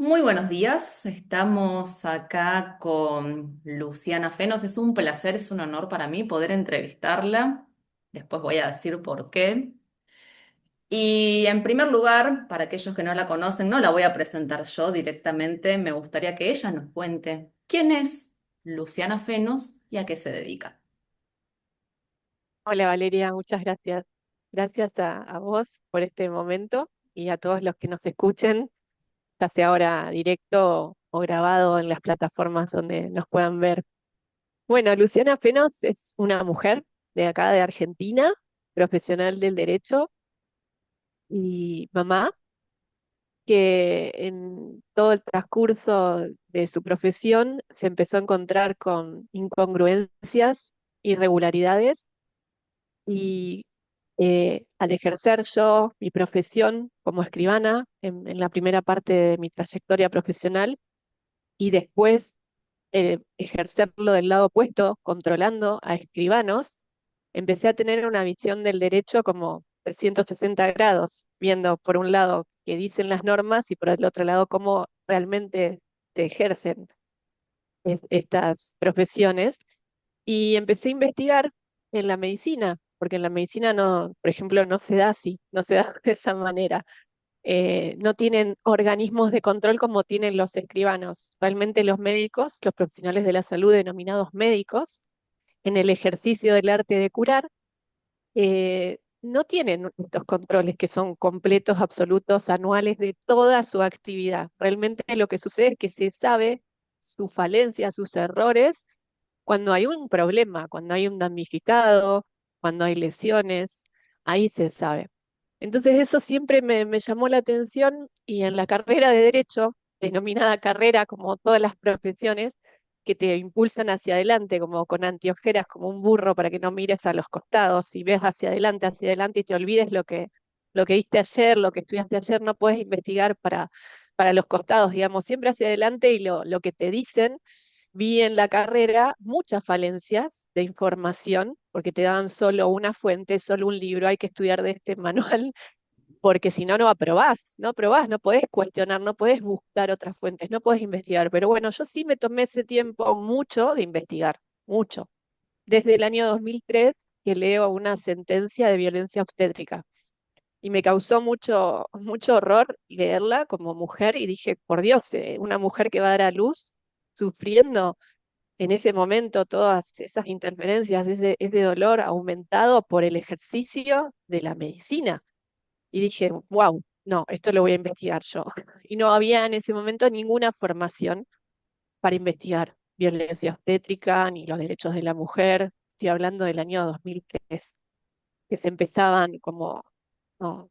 Muy buenos días, estamos acá con Luciana Fenos. Es un placer, es un honor para mí poder entrevistarla. Después voy a decir por qué. Y en primer lugar, para aquellos que no la conocen, no la voy a presentar yo directamente. Me gustaría que ella nos cuente quién es Luciana Fenos y a qué se dedica. Hola Valeria, muchas gracias. Gracias a vos por este momento y a todos los que nos escuchen, ya sea ahora directo o grabado en las plataformas donde nos puedan ver. Bueno, Luciana Fenos es una mujer de acá de Argentina, profesional del derecho y mamá, que en todo el transcurso de su profesión se empezó a encontrar con incongruencias, irregularidades y al ejercer yo mi profesión como escribana en la primera parte de mi trayectoria profesional y después ejercerlo del lado opuesto, controlando a escribanos, empecé a tener una visión del derecho como 360 grados, viendo por un lado qué dicen las normas y por el otro lado cómo realmente se ejercen estas profesiones y empecé a investigar en la medicina, porque en la medicina no, por ejemplo, no se da así, no se da de esa manera. No tienen organismos de control como tienen los escribanos. Realmente los médicos, los profesionales de la salud denominados médicos, en el ejercicio del arte de curar, no tienen estos controles que son completos, absolutos, anuales de toda su actividad. Realmente lo que sucede es que se sabe sus falencias, sus errores cuando hay un problema, cuando hay un damnificado, cuando hay lesiones, ahí se sabe. Entonces eso siempre me llamó la atención y en la carrera de derecho, denominada carrera como todas las profesiones, que te impulsan hacia adelante, como con anteojeras, como un burro para que no mires a los costados y ves hacia adelante y te olvides lo que viste ayer, lo que estudiaste ayer, no puedes investigar para los costados, digamos, siempre hacia adelante y lo que te dicen. Vi en la carrera muchas falencias de información, porque te dan solo una fuente, solo un libro, hay que estudiar de este manual, porque si no, no aprobás, no aprobás, no podés cuestionar, no podés buscar otras fuentes, no podés investigar. Pero bueno, yo sí me tomé ese tiempo mucho de investigar, mucho. Desde el año 2003 que leo una sentencia de violencia obstétrica y me causó mucho horror leerla como mujer y dije, por Dios, una mujer que va a dar a luz sufriendo en ese momento todas esas interferencias, ese dolor aumentado por el ejercicio de la medicina. Y dije, wow, no, esto lo voy a investigar yo. Y no había en ese momento ninguna formación para investigar violencia obstétrica ni los derechos de la mujer. Estoy hablando del año 2003, que se empezaban como no,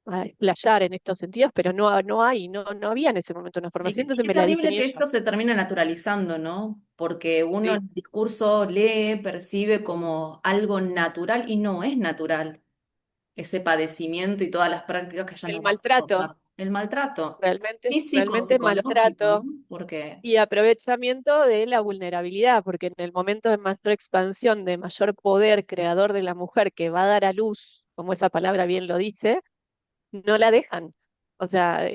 a explayar en estos sentidos, pero no había en ese momento una Y formación, qué, entonces qué me la terrible diseñé que yo. esto se termine naturalizando, ¿no? Porque uno Sí, el discurso lee, percibe como algo natural y no es natural ese padecimiento y todas las prácticas que ya el nos va a maltrato, soportar. El maltrato físico, realmente psicológico, ¿no? maltrato Porque y aprovechamiento de la vulnerabilidad, porque en el momento de mayor expansión, de mayor poder creador de la mujer que va a dar a luz, como esa palabra bien lo dice, no la dejan. O sea,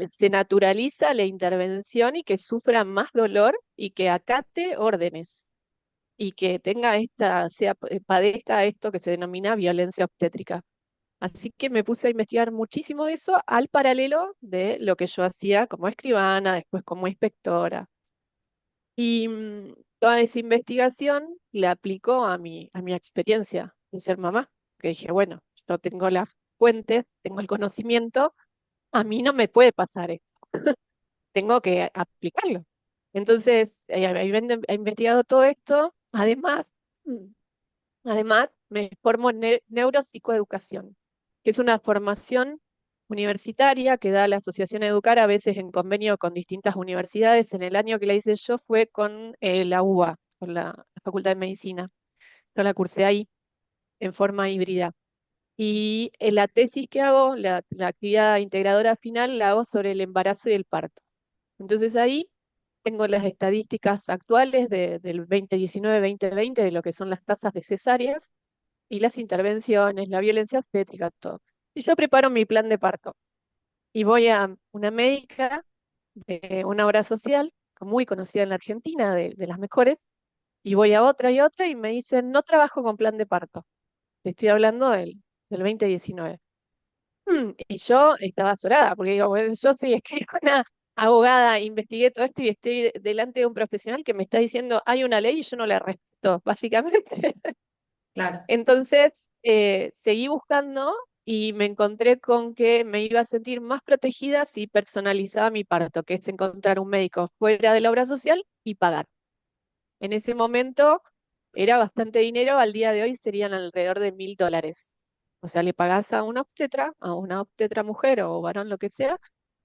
se naturaliza la intervención y que sufra más dolor y que acate órdenes y que tenga padezca esto que se denomina violencia obstétrica. Así que me puse a investigar muchísimo de eso al paralelo de lo que yo hacía como escribana, después como inspectora. Y toda esa investigación la aplicó a mi experiencia de ser mamá, que dije, bueno, yo tengo la fuente, tengo el conocimiento, a mí no me puede pasar esto, tengo que aplicarlo. Entonces, habiendo investigado todo esto, mm, además me formo en neuropsicoeducación, que es una formación universitaria que da la Asociación Educar, a veces en convenio con distintas universidades. En el año que la hice yo fue con la UBA, con la Facultad de Medicina. Yo la cursé ahí en forma híbrida. Y la tesis que hago, la actividad integradora final, la hago sobre el embarazo y el parto. Entonces ahí tengo las estadísticas actuales del 2019-2020 de lo que son las tasas de cesáreas y las intervenciones, la violencia obstétrica, todo. Y yo preparo mi plan de parto y voy a una médica de una obra social muy conocida en la Argentina, de las mejores, y voy a otra y otra y me dicen, no trabajo con plan de parto. Te estoy hablando del 2019. Y yo estaba azorada, porque digo, bueno, yo soy es que una abogada, investigué todo esto y estoy delante de un profesional que me está diciendo, hay una ley y yo no la respeto, básicamente. Claro. Entonces, seguí buscando y me encontré con que me iba a sentir más protegida si personalizaba mi parto, que es encontrar un médico fuera de la obra social y pagar. En ese momento era bastante dinero, al día de hoy serían alrededor de $1.000. O sea, le pagás a una obstetra mujer o varón, lo que sea,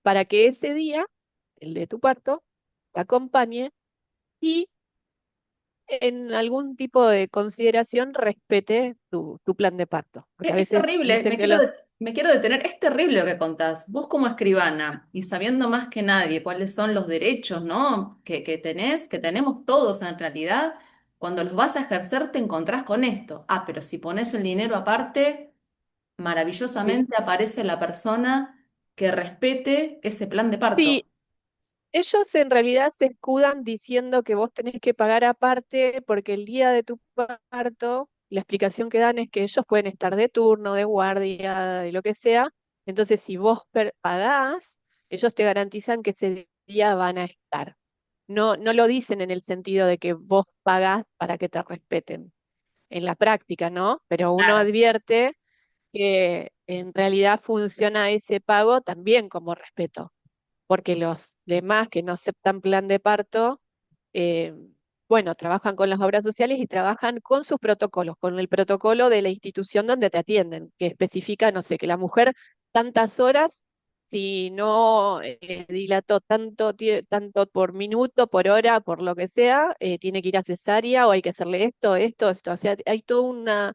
para que ese día, el de tu parto, te acompañe y en algún tipo de consideración respete tu plan de parto. Porque a Es veces terrible, dicen que los... me quiero detener, es terrible lo que contás. Vos como escribana y sabiendo más que nadie cuáles son los derechos, ¿no? Que tenemos todos en realidad, cuando los vas a ejercer te encontrás con esto. Ah, pero si pones el dinero aparte, Sí, maravillosamente aparece la persona que respete ese plan de sí, parto. ellos en realidad se escudan diciendo que vos tenés que pagar aparte porque el día de tu parto, la explicación que dan es que ellos pueden estar de turno, de guardia, de lo que sea. Entonces, si vos pagás, ellos te garantizan que ese día van a estar. No, no lo dicen en el sentido de que vos pagás para que te respeten en la práctica, ¿no? Pero uno Claro. advierte que en realidad funciona ese pago también como respeto porque los demás que no aceptan plan de parto, eh, bueno, trabajan con las obras sociales y trabajan con sus protocolos, con el protocolo de la institución donde te atienden, que especifica, no sé, que la mujer tantas horas, si no dilató tanto por minuto, por hora, por lo que sea, tiene que ir a cesárea o hay que hacerle esto. O sea, hay toda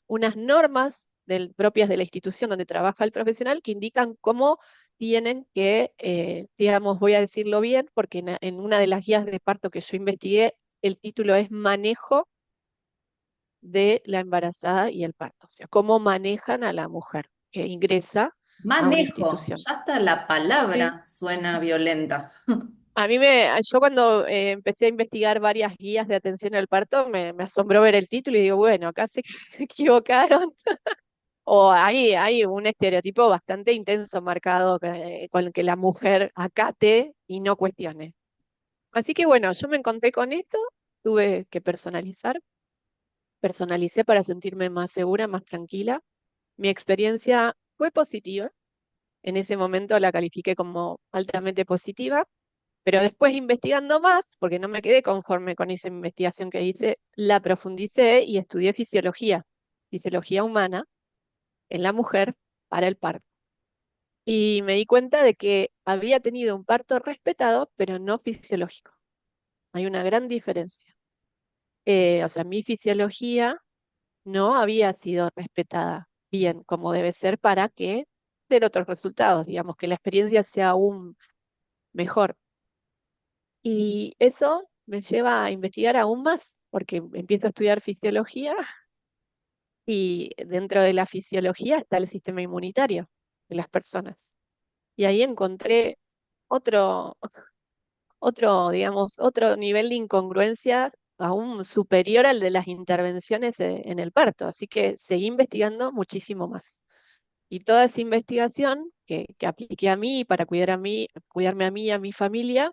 unas normas propias de la institución donde trabaja el profesional que indican cómo tienen que, digamos, voy a decirlo bien, porque en una de las guías de parto que yo investigué, el título es Manejo de la embarazada y el parto, o sea, cómo manejan a la mujer que ingresa a una Manejo, institución. ya hasta la Sí. palabra suena violenta. Yo cuando empecé a investigar varias guías de atención al parto, me asombró ver el título y digo, bueno, acá se equivocaron. O hay un estereotipo bastante intenso marcado con el que la mujer acate y no cuestione. Así que bueno, yo me encontré con esto, tuve que personalicé para sentirme más segura, más tranquila. Mi experiencia fue positiva, en ese momento la califiqué como altamente positiva, pero después investigando más, porque no me quedé conforme con esa investigación que hice, la profundicé y estudié fisiología humana en la mujer para el parto. Y me di cuenta de que había tenido un parto respetado, pero no fisiológico. Hay una gran diferencia. O sea, mi fisiología no había sido respetada bien como debe ser para que den otros resultados, digamos, que la experiencia sea aún mejor. Y eso me lleva a investigar aún más, porque empiezo a estudiar fisiología y dentro de la fisiología está el sistema inmunitario de las personas. Y ahí encontré otro, digamos, otro nivel de incongruencia aún superior al de las intervenciones en el parto. Así que seguí investigando muchísimo más. Y toda esa investigación que apliqué a mí para cuidarme a mí y a mi familia,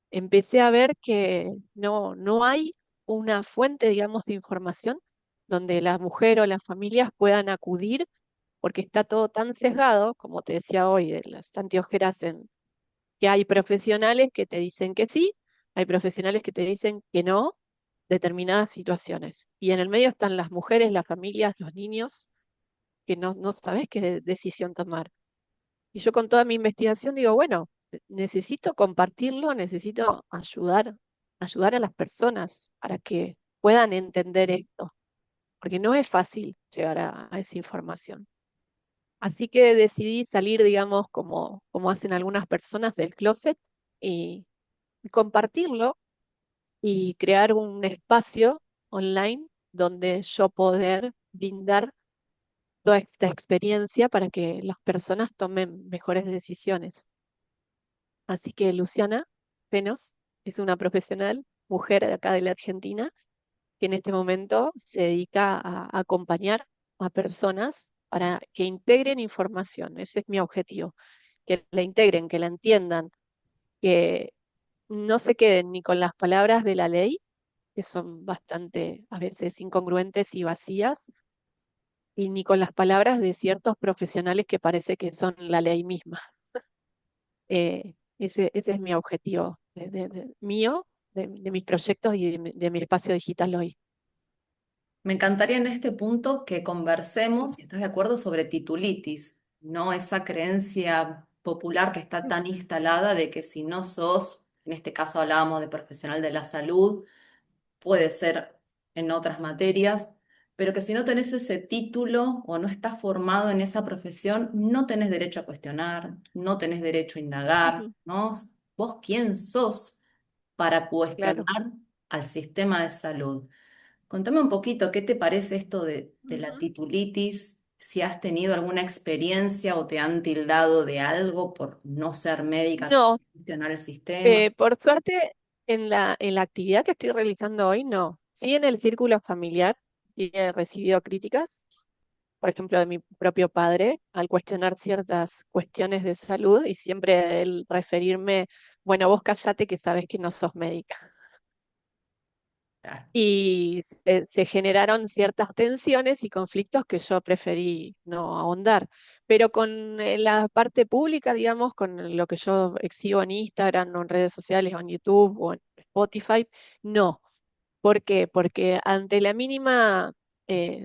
empecé a ver que no hay una fuente, digamos, de información donde la mujer o las familias puedan acudir, porque está todo tan sesgado, como te decía hoy, de las anteojeras que hay profesionales que te dicen que sí, hay profesionales que te dicen que no, determinadas situaciones. Y en el medio están las mujeres, las familias, los niños, que no sabes qué decisión tomar. Y yo con toda mi investigación digo, bueno, necesito compartirlo, necesito ayudar a las personas para que puedan entender esto, porque no es fácil llegar a esa información. Así que decidí salir, digamos, como hacen algunas personas del closet y compartirlo y crear un espacio online donde yo poder brindar toda esta experiencia para que las personas tomen mejores decisiones. Así que Luciana Penos es una profesional, mujer de acá de la Argentina, que en este momento se dedica a acompañar a personas para que integren información. Ese es mi objetivo, que la integren, que la entiendan, que no se queden ni con las palabras de la ley, que son bastante a veces incongruentes y vacías, y ni con las palabras de ciertos profesionales que parece que son la ley misma. Ese es mi objetivo mío, de mis proyectos y de mi espacio digital hoy. Me encantaría en este punto que conversemos, si estás de acuerdo, sobre titulitis, no esa creencia popular que está tan instalada de que si no sos, en este caso hablábamos de profesional de la salud, puede ser en otras materias, pero que si no tenés ese título o no estás formado en esa profesión, no tenés derecho a cuestionar, no tenés derecho a indagar, Ujú, ¿no? ¿Vos quién sos para claro. cuestionar al sistema de salud? Contame un poquito, ¿qué te parece esto de la Ujú. titulitis? Si has tenido alguna experiencia o te han tildado de algo por no ser médica, No, cuestionar el sistema. por suerte, en la actividad que estoy realizando hoy, no. Sí, en el círculo familiar y he recibido críticas, por ejemplo, de mi propio padre, al cuestionar ciertas cuestiones de salud y siempre el referirme, bueno, vos callate que sabes que no sos médica. Claro. Y se generaron ciertas tensiones y conflictos que yo preferí no ahondar. Pero con la parte pública, digamos, con lo que yo exhibo en Instagram o en redes sociales o en YouTube o en Spotify, no. ¿Por qué? Porque ante la mínima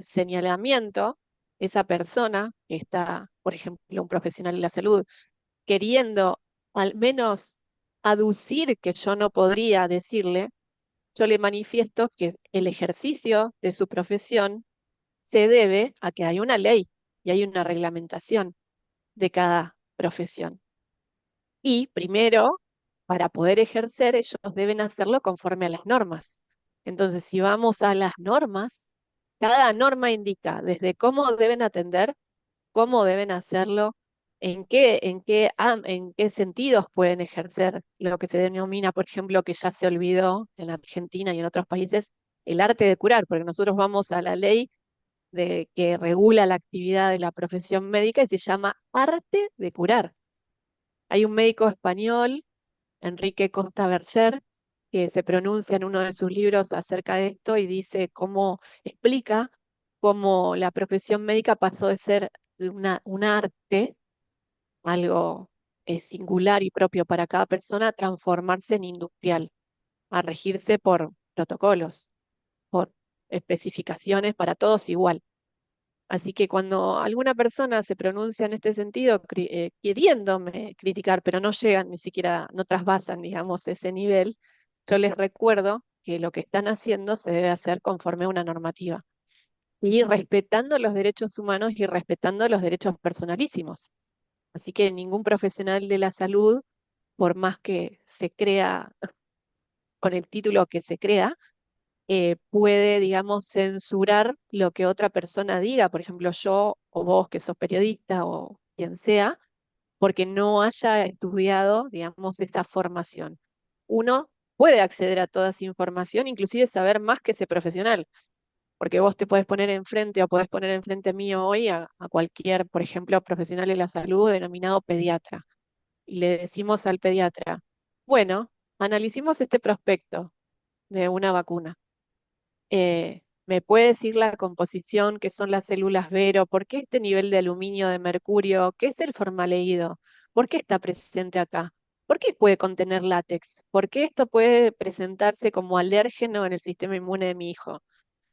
señalamiento, esa persona que está, por ejemplo, un profesional de la salud, queriendo al menos aducir que yo no podría decirle, yo le manifiesto que el ejercicio de su profesión se debe a que hay una ley y hay una reglamentación de cada profesión. Y primero, para poder ejercer, ellos deben hacerlo conforme a las normas. Entonces, si vamos a las normas, cada norma indica desde cómo deben atender, cómo deben hacerlo, en qué sentidos pueden ejercer lo que se denomina, por ejemplo, que ya se olvidó en Argentina y en otros países, el arte de curar, porque nosotros vamos a la ley que regula la actividad de la profesión médica y se llama arte de curar. Hay un médico español, Enrique Costa Berger, que se pronuncia en uno de sus libros acerca de esto y dice cómo explica cómo la profesión médica pasó de ser un arte, algo singular y propio para cada persona, a transformarse en industrial, a regirse por protocolos, por especificaciones para todos igual. Así que cuando alguna persona se pronuncia en este sentido, queriéndome criticar, pero no llegan ni siquiera, no trasvasan, digamos, ese nivel, yo les recuerdo que lo que están haciendo se debe hacer conforme a una normativa y respetando los derechos humanos y respetando los derechos personalísimos. Así que ningún profesional de la salud, por más que se crea con el título que se crea, puede, digamos, censurar lo que otra persona diga, por ejemplo, yo o vos que sos periodista o quien sea, porque no haya estudiado, digamos, esa formación. Uno puede acceder a toda esa información, inclusive saber más que ese profesional, porque vos te podés poner enfrente o podés poner enfrente mío hoy a cualquier, por ejemplo, profesional de la salud denominado pediatra. Y le decimos al pediatra, bueno, analicemos este prospecto de una vacuna. ¿Me puede decir la composición, qué son las células Vero? ¿Por qué este nivel de aluminio, de mercurio? ¿Qué es el formaldehído? ¿Por qué está presente acá? ¿Por qué puede contener látex? ¿Por qué esto puede presentarse como alérgeno en el sistema inmune de mi hijo?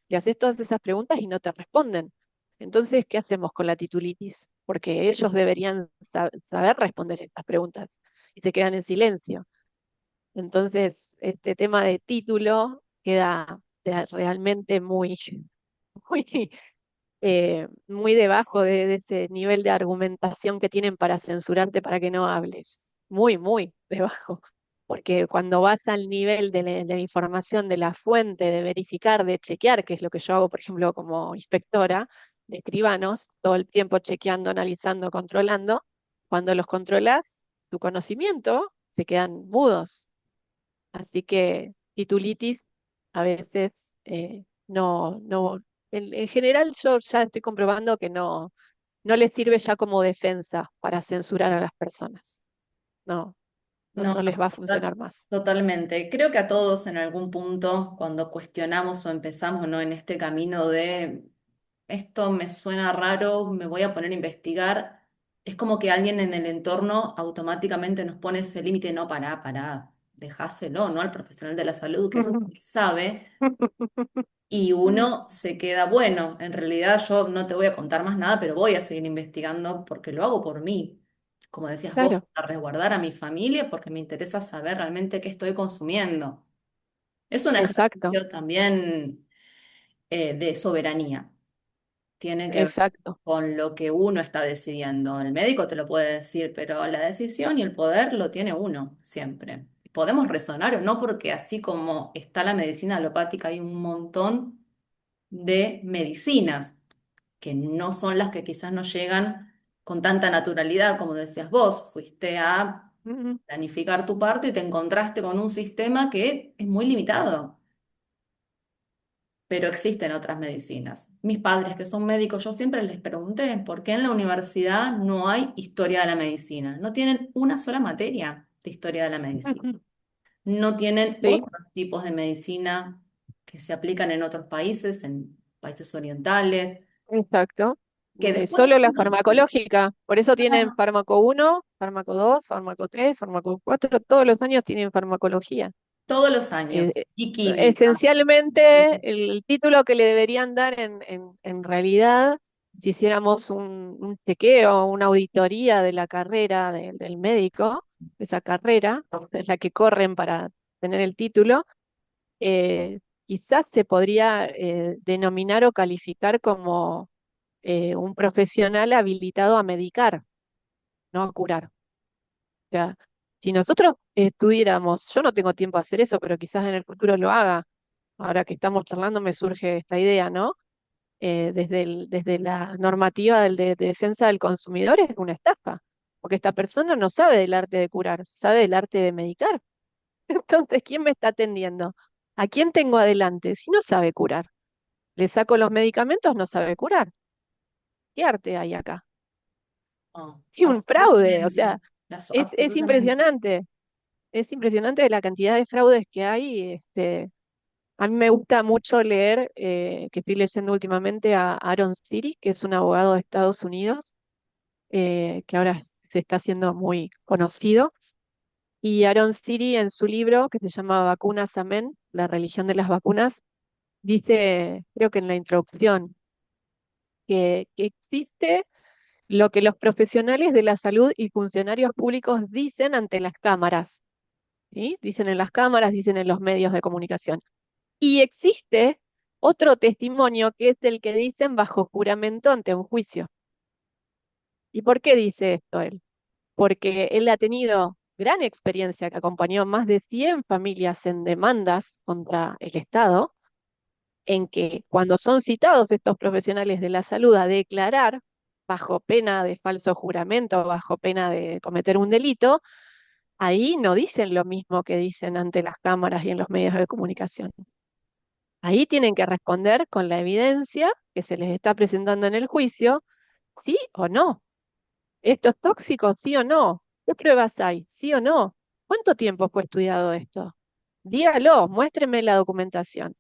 Le haces todas esas preguntas y no te responden. Entonces, ¿qué hacemos con la titulitis? Porque ellos deberían saber responder estas preguntas y se quedan en silencio. Entonces, este tema de título queda realmente muy, muy, muy debajo de ese nivel de argumentación que tienen para censurarte para que no hables. Muy, muy debajo. Porque cuando vas al nivel de la información, de la fuente, de verificar, de chequear, que es lo que yo hago, por ejemplo, como inspectora de escribanos, todo el tiempo chequeando, analizando, controlando, cuando los controlas, tu conocimiento se quedan mudos. Así que titulitis a veces no, en general yo ya estoy comprobando que no les sirve ya como defensa para censurar a las personas. No, No, no les no, va a funcionar más. totalmente. Creo que a todos en algún punto, cuando cuestionamos o empezamos, ¿no? En este camino de esto me suena raro, me voy a poner a investigar, es como que alguien en el entorno automáticamente nos pone ese límite, no, pará, dejáselo, ¿no? Al profesional de la salud que es el que sabe. Y uno se queda, bueno, en realidad yo no te voy a contar más nada, pero voy a seguir investigando porque lo hago por mí. Como decías vos, Claro, para resguardar a mi familia, porque me interesa saber realmente qué estoy consumiendo. Es un exacto, ejercicio también de soberanía. Tiene que ver exacto. con lo que uno está decidiendo. El médico te lo puede decir, pero la decisión y el poder lo tiene uno siempre. Podemos resonar o no, porque así como está la medicina alopática, hay un montón de medicinas que no son las que quizás no llegan con tanta naturalidad, como decías vos. Fuiste a Ujú, planificar tu parte y te encontraste con un sistema que es muy limitado, pero existen otras medicinas. Mis padres, que son médicos, yo siempre les pregunté por qué en la universidad no hay historia de la medicina. No tienen una sola materia de historia de la medicina. ujú. No tienen Sí, otros tipos de medicina que se aplican en otros países, en países orientales, exacto. que después, Solo la bueno, farmacológica. Por eso tienen claro, fármaco uno, fármaco 2, fármaco 3, fármaco 4. Todos los años tienen farmacología. todos los Eh, años, eh, y química. Esencialmente, Sí. el título que le deberían dar en realidad, si hiciéramos un chequeo, una auditoría de la carrera del médico, de esa carrera, es la que corren para tener el título, eh, quizás se podría denominar o calificar como un profesional habilitado a medicar, no a curar. O sea, si nosotros estuviéramos, yo no tengo tiempo a hacer eso, pero quizás en el futuro lo haga. Ahora que estamos charlando me surge esta idea, ¿no? Desde la normativa de defensa del consumidor es una estafa, porque esta persona no sabe del arte de curar, sabe del arte de medicar. Entonces, ¿quién me está atendiendo? ¿A quién tengo adelante? Si no sabe curar, le saco los medicamentos, no sabe curar. ¿Qué arte hay acá? No, Y un fraude, o sea, absolutamente, absolutamente. es impresionante la cantidad de fraudes que hay. A mí me gusta mucho leer, que estoy leyendo últimamente a Aaron Siri, que es un abogado de Estados Unidos, que ahora se está haciendo muy conocido. Y Aaron Siri en su libro, que se llama Vacunas Amén, la religión de las vacunas, dice, creo que en la introducción, que existe lo que los profesionales de la salud y funcionarios públicos dicen ante las cámaras, ¿sí? Dicen en las cámaras, dicen en los medios de comunicación. Y existe otro testimonio que es el que dicen bajo juramento ante un juicio. ¿Y por qué dice esto él? Porque él ha tenido gran experiencia, que acompañó más de 100 familias en demandas contra el Estado, en que cuando son citados estos profesionales de la salud a declarar bajo pena de falso juramento, bajo pena de cometer un delito, ahí no dicen lo mismo que dicen ante las cámaras y en los medios de comunicación. Ahí tienen que responder con la evidencia que se les está presentando en el juicio, sí o no. ¿Esto es tóxico, sí o no? ¿Qué pruebas hay, sí o no? ¿Cuánto tiempo fue estudiado esto? Dígalo, muéstreme la documentación.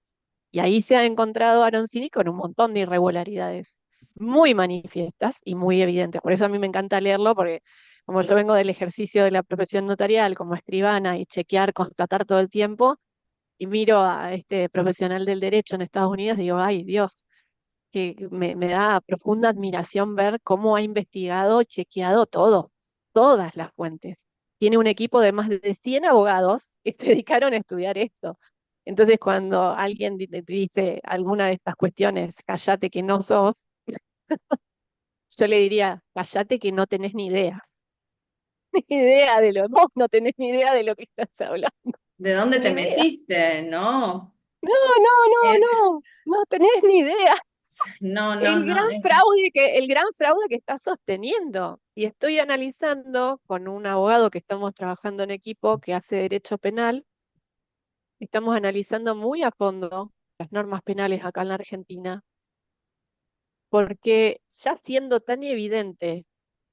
Y ahí se ha encontrado Aroncini con un montón de irregularidades muy manifiestas y muy evidentes. Por eso a mí me encanta leerlo, porque como yo vengo del ejercicio de la profesión notarial como escribana y chequear, constatar todo el tiempo, y miro a este profesional del derecho en Estados Unidos, digo, ay Dios, que me da profunda admiración ver cómo ha investigado, chequeado todo, todas las fuentes. Tiene un equipo de más de 100 abogados que se dedicaron a estudiar esto. Entonces, cuando alguien te dice alguna de estas cuestiones, cállate que no sos, yo le diría, cállate que no tenés ni idea. Ni idea de lo, vos no tenés ni idea de lo que estás hablando, ¿De dónde ni te idea. metiste? No. No, no, Es, no, no, no tenés ni idea. No, no, no. El gran fraude que está sosteniendo. Y estoy analizando con un abogado que estamos trabajando en equipo que hace derecho penal, estamos analizando muy a fondo las normas penales acá en la Argentina, porque ya siendo tan evidente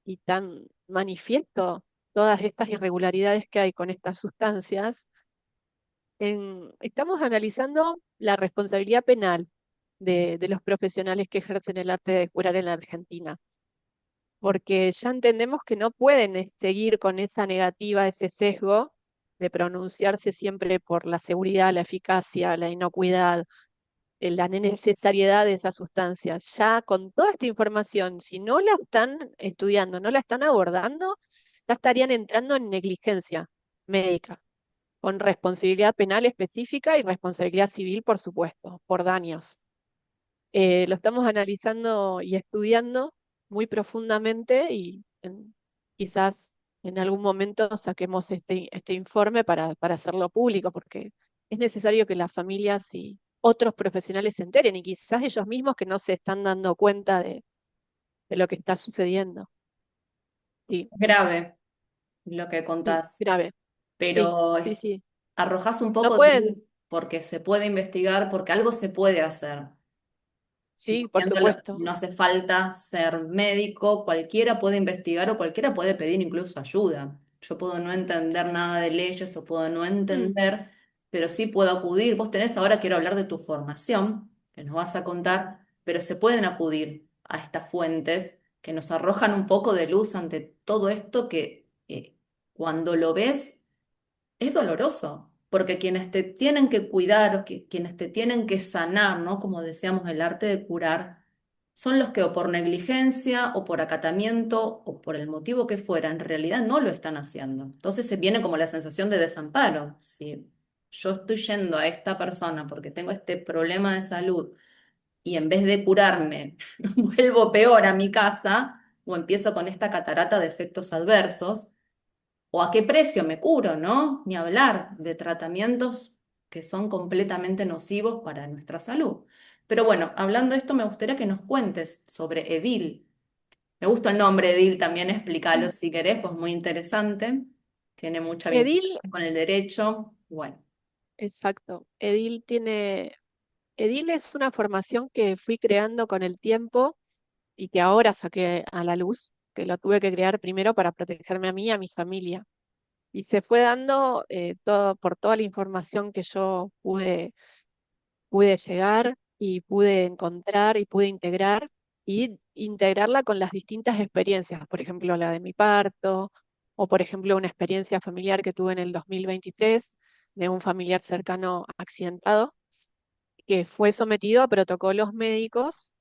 y tan manifiesto todas estas irregularidades que hay con estas sustancias, estamos analizando la responsabilidad penal de los profesionales que ejercen el arte de curar en la Argentina, porque ya entendemos que no pueden seguir con esa negativa, ese sesgo de pronunciarse siempre por la seguridad, la eficacia, la inocuidad, la necesariedad de esas sustancias. Ya con toda esta información, si no la están estudiando, no la están abordando, ya estarían entrando en negligencia médica, con responsabilidad penal específica y responsabilidad civil, por supuesto, por daños. Lo estamos analizando y estudiando muy profundamente y quizás en algún momento saquemos este informe para hacerlo público, porque es necesario que las familias y otros profesionales se enteren y quizás ellos mismos que no se están dando cuenta de lo que está sucediendo. Sí, Grave lo que sí, contás, grave. Sí, pero sí, sí. arrojás un No poco de pueden, luz porque se puede investigar, porque algo se puede hacer. sí, por Viéndolo, supuesto. no hace falta ser médico, cualquiera puede investigar o cualquiera puede pedir incluso ayuda. Yo puedo no entender nada de leyes o puedo no Mm, entender, pero sí puedo acudir. Vos tenés, ahora quiero hablar de tu formación, que nos vas a contar, pero se pueden acudir a estas fuentes que nos arrojan un poco de luz ante todo esto que cuando lo ves es doloroso, porque quienes te tienen que cuidar, o quienes te tienen que sanar, ¿no? Como decíamos, el arte de curar, son los que o por negligencia o por acatamiento o por el motivo que fuera, en realidad no lo están haciendo. Entonces se viene como la sensación de desamparo. Si yo estoy yendo a esta persona porque tengo este problema de salud y en vez de curarme, vuelvo peor a mi casa o empiezo con esta catarata de efectos adversos, o a qué precio me curo, ¿no? Ni hablar de tratamientos que son completamente nocivos para nuestra salud. Pero bueno, hablando de esto, me gustaría que nos cuentes sobre Edil. Me gusta el nombre Edil, también explícalo mm. si querés, pues muy interesante. Tiene mucha Edil, vinculación con el derecho. Bueno, exacto. Edil es una formación que fui creando con el tiempo y que ahora saqué a la luz, que lo tuve que crear primero para protegerme a mí y a mi familia. Y se fue dando por toda la información que yo pude llegar y pude encontrar y pude integrar y integrarla con las distintas experiencias, por ejemplo, la de mi parto o, por ejemplo, una experiencia familiar que tuve en el 2023 de un familiar cercano accidentado que fue sometido a protocolos médicos,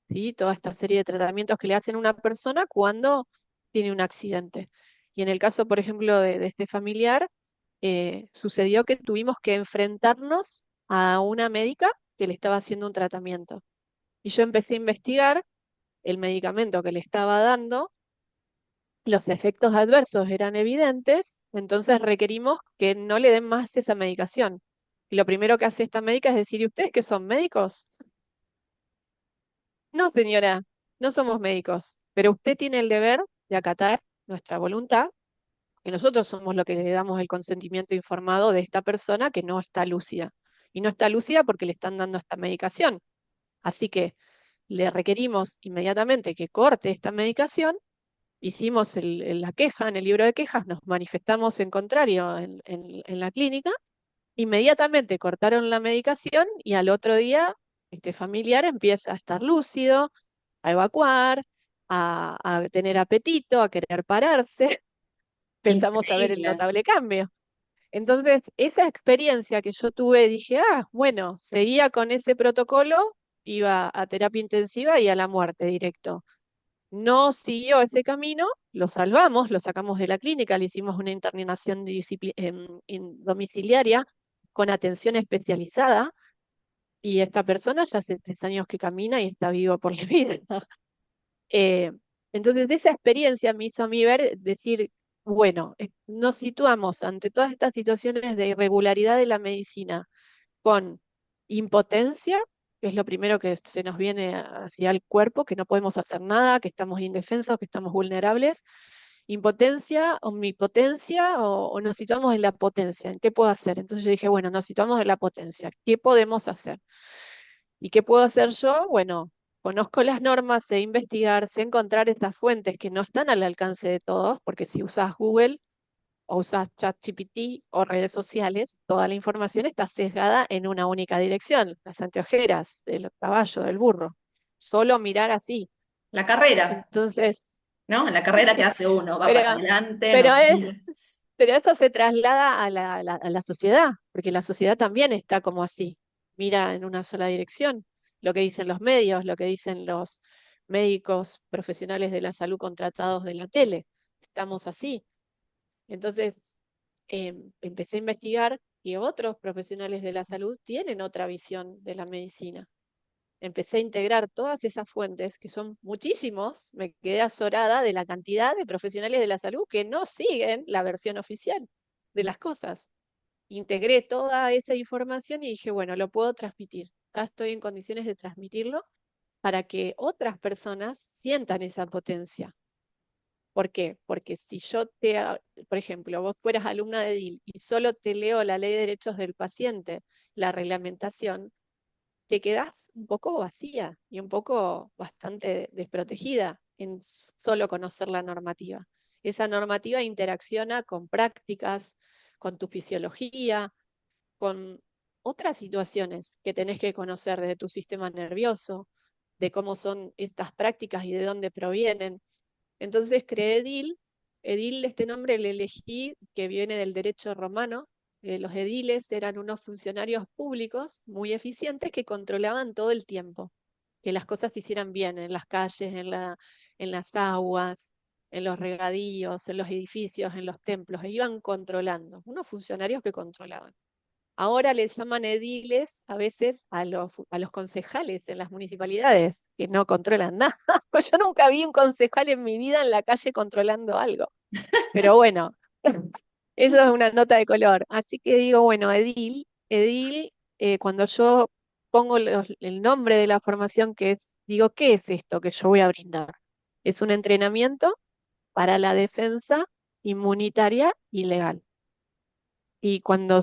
¿sí? Toda esta serie de tratamientos que le hacen a una persona cuando tiene un accidente. Y en el caso, por ejemplo, de este familiar, sucedió que tuvimos que enfrentarnos a una médica que le estaba haciendo un tratamiento. Y yo empecé a investigar el medicamento que le estaba dando, los efectos adversos eran evidentes, entonces requerimos que no le den más esa medicación. Y lo primero que hace esta médica es decir, ¿y ustedes que son médicos? No, señora, no somos médicos, pero usted tiene el deber de acatar nuestra voluntad, que nosotros somos los que le damos el consentimiento informado de esta persona que no está lúcida. Y no está lúcida porque le están dando esta medicación. Así que le requerimos inmediatamente que corte esta medicación. Hicimos la queja en el libro de quejas, nos manifestamos en contrario en la clínica. Inmediatamente cortaron la medicación y al otro día este familiar empieza a estar lúcido, a evacuar, a tener apetito, a querer pararse. Pensamos a ver el increíble. notable cambio. Entonces, esa experiencia que yo tuve, dije, ah, bueno, seguía con ese protocolo, iba a terapia intensiva y a la muerte directo. No siguió ese camino, lo salvamos, lo sacamos de la clínica, le hicimos una internación domiciliaria con atención especializada y esta persona ya hace 3 años que camina y está vivo por la vida. Eh, entonces, esa experiencia me hizo a mí ver, decir, bueno, nos situamos ante todas estas situaciones de irregularidad de la medicina con impotencia que es lo primero que se nos viene hacia el cuerpo, que no podemos hacer nada, que estamos indefensos, que estamos vulnerables. Impotencia, omnipotencia o nos situamos en la potencia. ¿En qué puedo hacer? Entonces yo dije, bueno, nos situamos en la potencia. ¿Qué podemos hacer? ¿Y qué puedo hacer yo? Bueno, conozco las normas, sé investigar, sé encontrar esas fuentes que no están al alcance de todos, porque si usas Google o usas ChatGPT o redes sociales, toda la información está sesgada en una única dirección, las anteojeras del caballo, del burro. Solo mirar así. La carrera, Entonces, ¿no? La carrera que hace uno, va para pero, adelante, no pero, es, mira. pero esto se traslada a la sociedad, porque la sociedad también está como así, mira en una sola dirección. Lo que dicen los medios, lo que dicen los médicos profesionales de la salud contratados de la tele. Estamos así. Entonces, empecé a investigar que otros profesionales de la salud tienen otra visión de la medicina. Empecé a integrar todas esas fuentes, que son muchísimos, me quedé azorada de la cantidad de profesionales de la salud que no siguen la versión oficial de las cosas. Integré toda esa información y dije, bueno, lo puedo transmitir. Ya estoy en condiciones de transmitirlo para que otras personas sientan esa potencia. ¿Por qué? Porque si yo por ejemplo, vos fueras alumna de DIL y solo te leo la Ley de Derechos del Paciente, la reglamentación, te quedás un poco vacía y un poco bastante desprotegida en solo conocer la normativa. Esa normativa interacciona con prácticas, con tu fisiología, con otras situaciones que tenés que conocer de tu sistema nervioso, de cómo son estas prácticas y de dónde provienen. Entonces creé Edil. Edil, este nombre le elegí que viene del derecho romano. Los ediles eran unos funcionarios públicos muy eficientes que controlaban todo el tiempo, que las cosas se hicieran bien en las calles, en las aguas, en los regadíos, en los edificios, en los templos, e iban controlando, unos funcionarios que controlaban. Ahora les llaman ediles a veces a los concejales en las municipalidades, que no controlan nada. Pues yo nunca vi un concejal en mi vida en la calle controlando algo. Pero bueno, eso es una nota de color. Así que digo, bueno, edil, cuando yo pongo el nombre de la formación que es, digo, ¿qué es esto que yo voy a brindar? Es un entrenamiento para la defensa inmunitaria y legal. Y cuando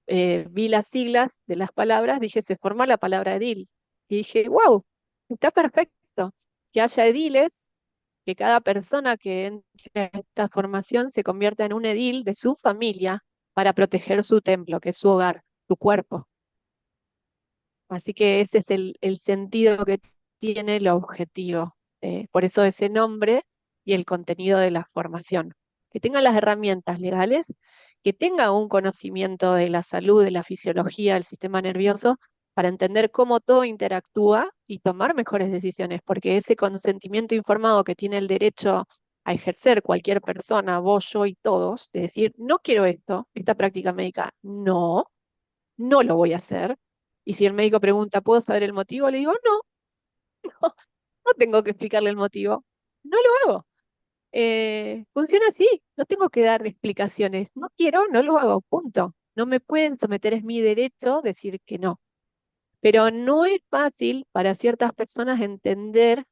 vi las siglas de las palabras, dije, se forma la palabra edil. Y dije, wow, está perfecto. Que haya ediles, que cada persona que entre a esta formación se convierta en un edil de su familia para proteger su templo, que es su hogar, su cuerpo. Así que ese es el sentido que tiene el objetivo. Por eso ese nombre y el contenido de la formación. Que tenga las herramientas legales, que tenga un conocimiento de la salud, de la fisiología, del sistema nervioso, para entender cómo todo interactúa y tomar mejores decisiones, porque ese consentimiento informado que tiene el derecho a ejercer cualquier persona, vos, yo y todos, de decir, no quiero esto, esta práctica médica, no, no lo voy a hacer. Y si el médico pregunta, ¿puedo saber el motivo? Le digo, no, no, no tengo que explicarle el motivo. No lo hago. Funciona así, no tengo que dar explicaciones. No quiero, no lo hago, punto. No me pueden someter, es mi derecho decir que no. Pero no es fácil para ciertas personas entender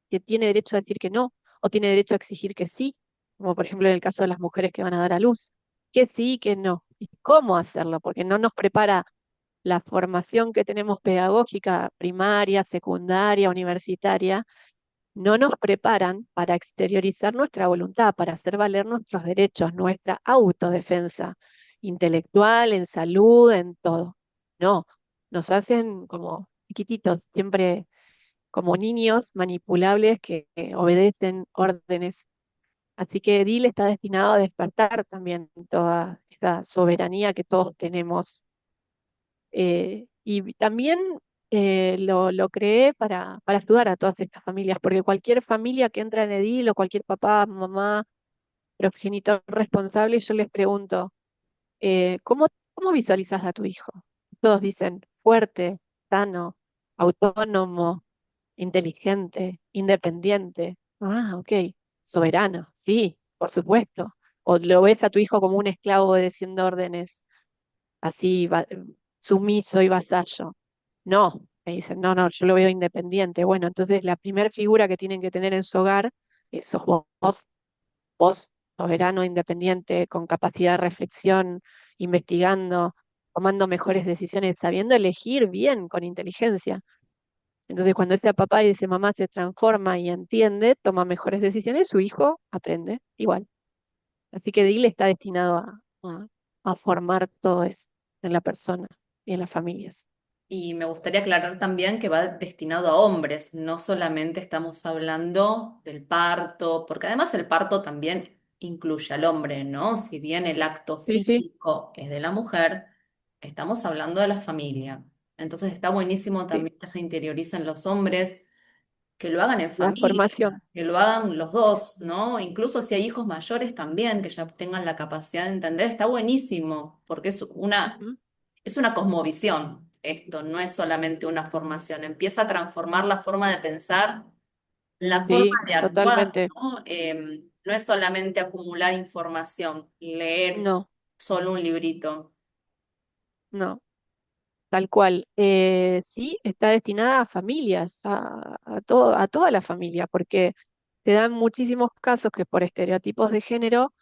que tiene derecho a decir que no o tiene derecho a exigir que sí, como por ejemplo en el caso de las mujeres que van a dar a luz. Que sí, que no. ¿Y cómo hacerlo? Porque no nos prepara la formación que tenemos pedagógica, primaria, secundaria, universitaria, no nos preparan para exteriorizar nuestra voluntad, para hacer valer nuestros derechos, nuestra autodefensa intelectual, en salud, en todo. No, nos hacen como chiquititos, siempre como niños manipulables que obedecen órdenes. Así que DIL está destinado a despertar también toda esa soberanía que todos tenemos, y también lo creé para ayudar a todas estas familias, porque cualquier familia que entra en Edil o cualquier papá, mamá, progenitor responsable, yo les pregunto, ¿cómo visualizas a tu hijo? Todos dicen fuerte, sano, autónomo, inteligente, independiente. Ah, ok, soberano, sí, por supuesto. O lo ves a tu hijo como un esclavo obedeciendo órdenes así sumiso y vasallo. No, Me dicen, no, no, yo lo veo independiente. Bueno, entonces la primera figura que tienen que tener en su hogar es sos vos, soberano, independiente, con capacidad de reflexión, investigando, tomando mejores decisiones, sabiendo elegir bien, con inteligencia. Entonces, cuando ese papá y ese mamá se transforma y entiende, toma mejores decisiones, su hijo aprende igual. Así que Dile está destinado a formar todo eso en la persona y en las familias. Y me gustaría aclarar también que va destinado a hombres, no solamente estamos hablando del parto, porque además el parto también incluye al hombre, ¿no? Si bien el acto Sí, sí, físico es de la mujer, estamos hablando de la familia. Entonces está buenísimo sí. también que se interioricen los hombres, que lo hagan en La familia, formación, que lo hagan los dos, ¿no? Incluso si hay hijos mayores también, que ya tengan la capacidad de entender, está buenísimo, porque ujú, es una cosmovisión esto, no es solamente una formación, empieza a transformar la forma de pensar, la forma sí, de actuar, totalmente. ¿no? No es solamente acumular información, leer No, solo un librito. no. Tal cual. Sí, está destinada a familias, a toda la familia, porque se dan muchísimos casos que por estereotipos de género,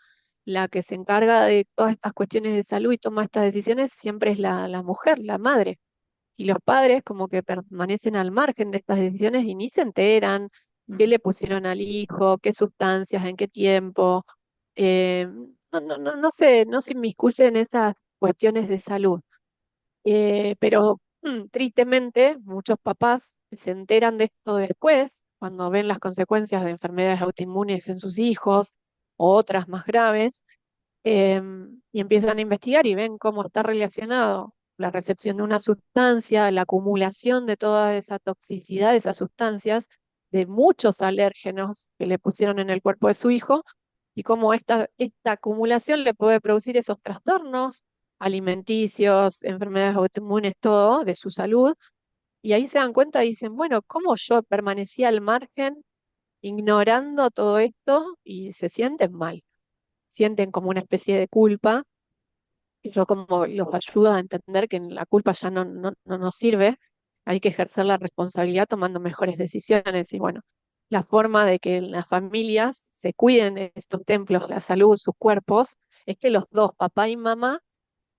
la que se encarga de todas estas cuestiones de salud y toma estas decisiones siempre es la mujer, la madre. Y los padres como que permanecen al margen de estas decisiones y ni se enteran qué Mm. le pusieron al hijo, qué sustancias, en qué tiempo. eh, no no se inmiscuyen en esas cuestiones de salud. Pero tristemente, muchos papás se enteran de esto después, cuando ven las consecuencias de enfermedades autoinmunes en sus hijos o otras más graves, y empiezan a investigar y ven cómo está relacionado la recepción de una sustancia, la acumulación de toda esa toxicidad de esas sustancias, de muchos alérgenos que le pusieron en el cuerpo de su hijo, y cómo esta acumulación le puede producir esos trastornos alimenticios, enfermedades autoinmunes, todo de su salud, y ahí se dan cuenta y dicen, bueno, ¿cómo yo permanecía al margen, ignorando todo esto? Y se sienten mal, sienten como una especie de culpa, y yo como los ayudo a entender que la culpa ya no nos sirve, hay que ejercer la responsabilidad tomando mejores decisiones, y bueno, la forma de que las familias se cuiden de estos templos, la salud, sus cuerpos, es que los dos, papá y mamá,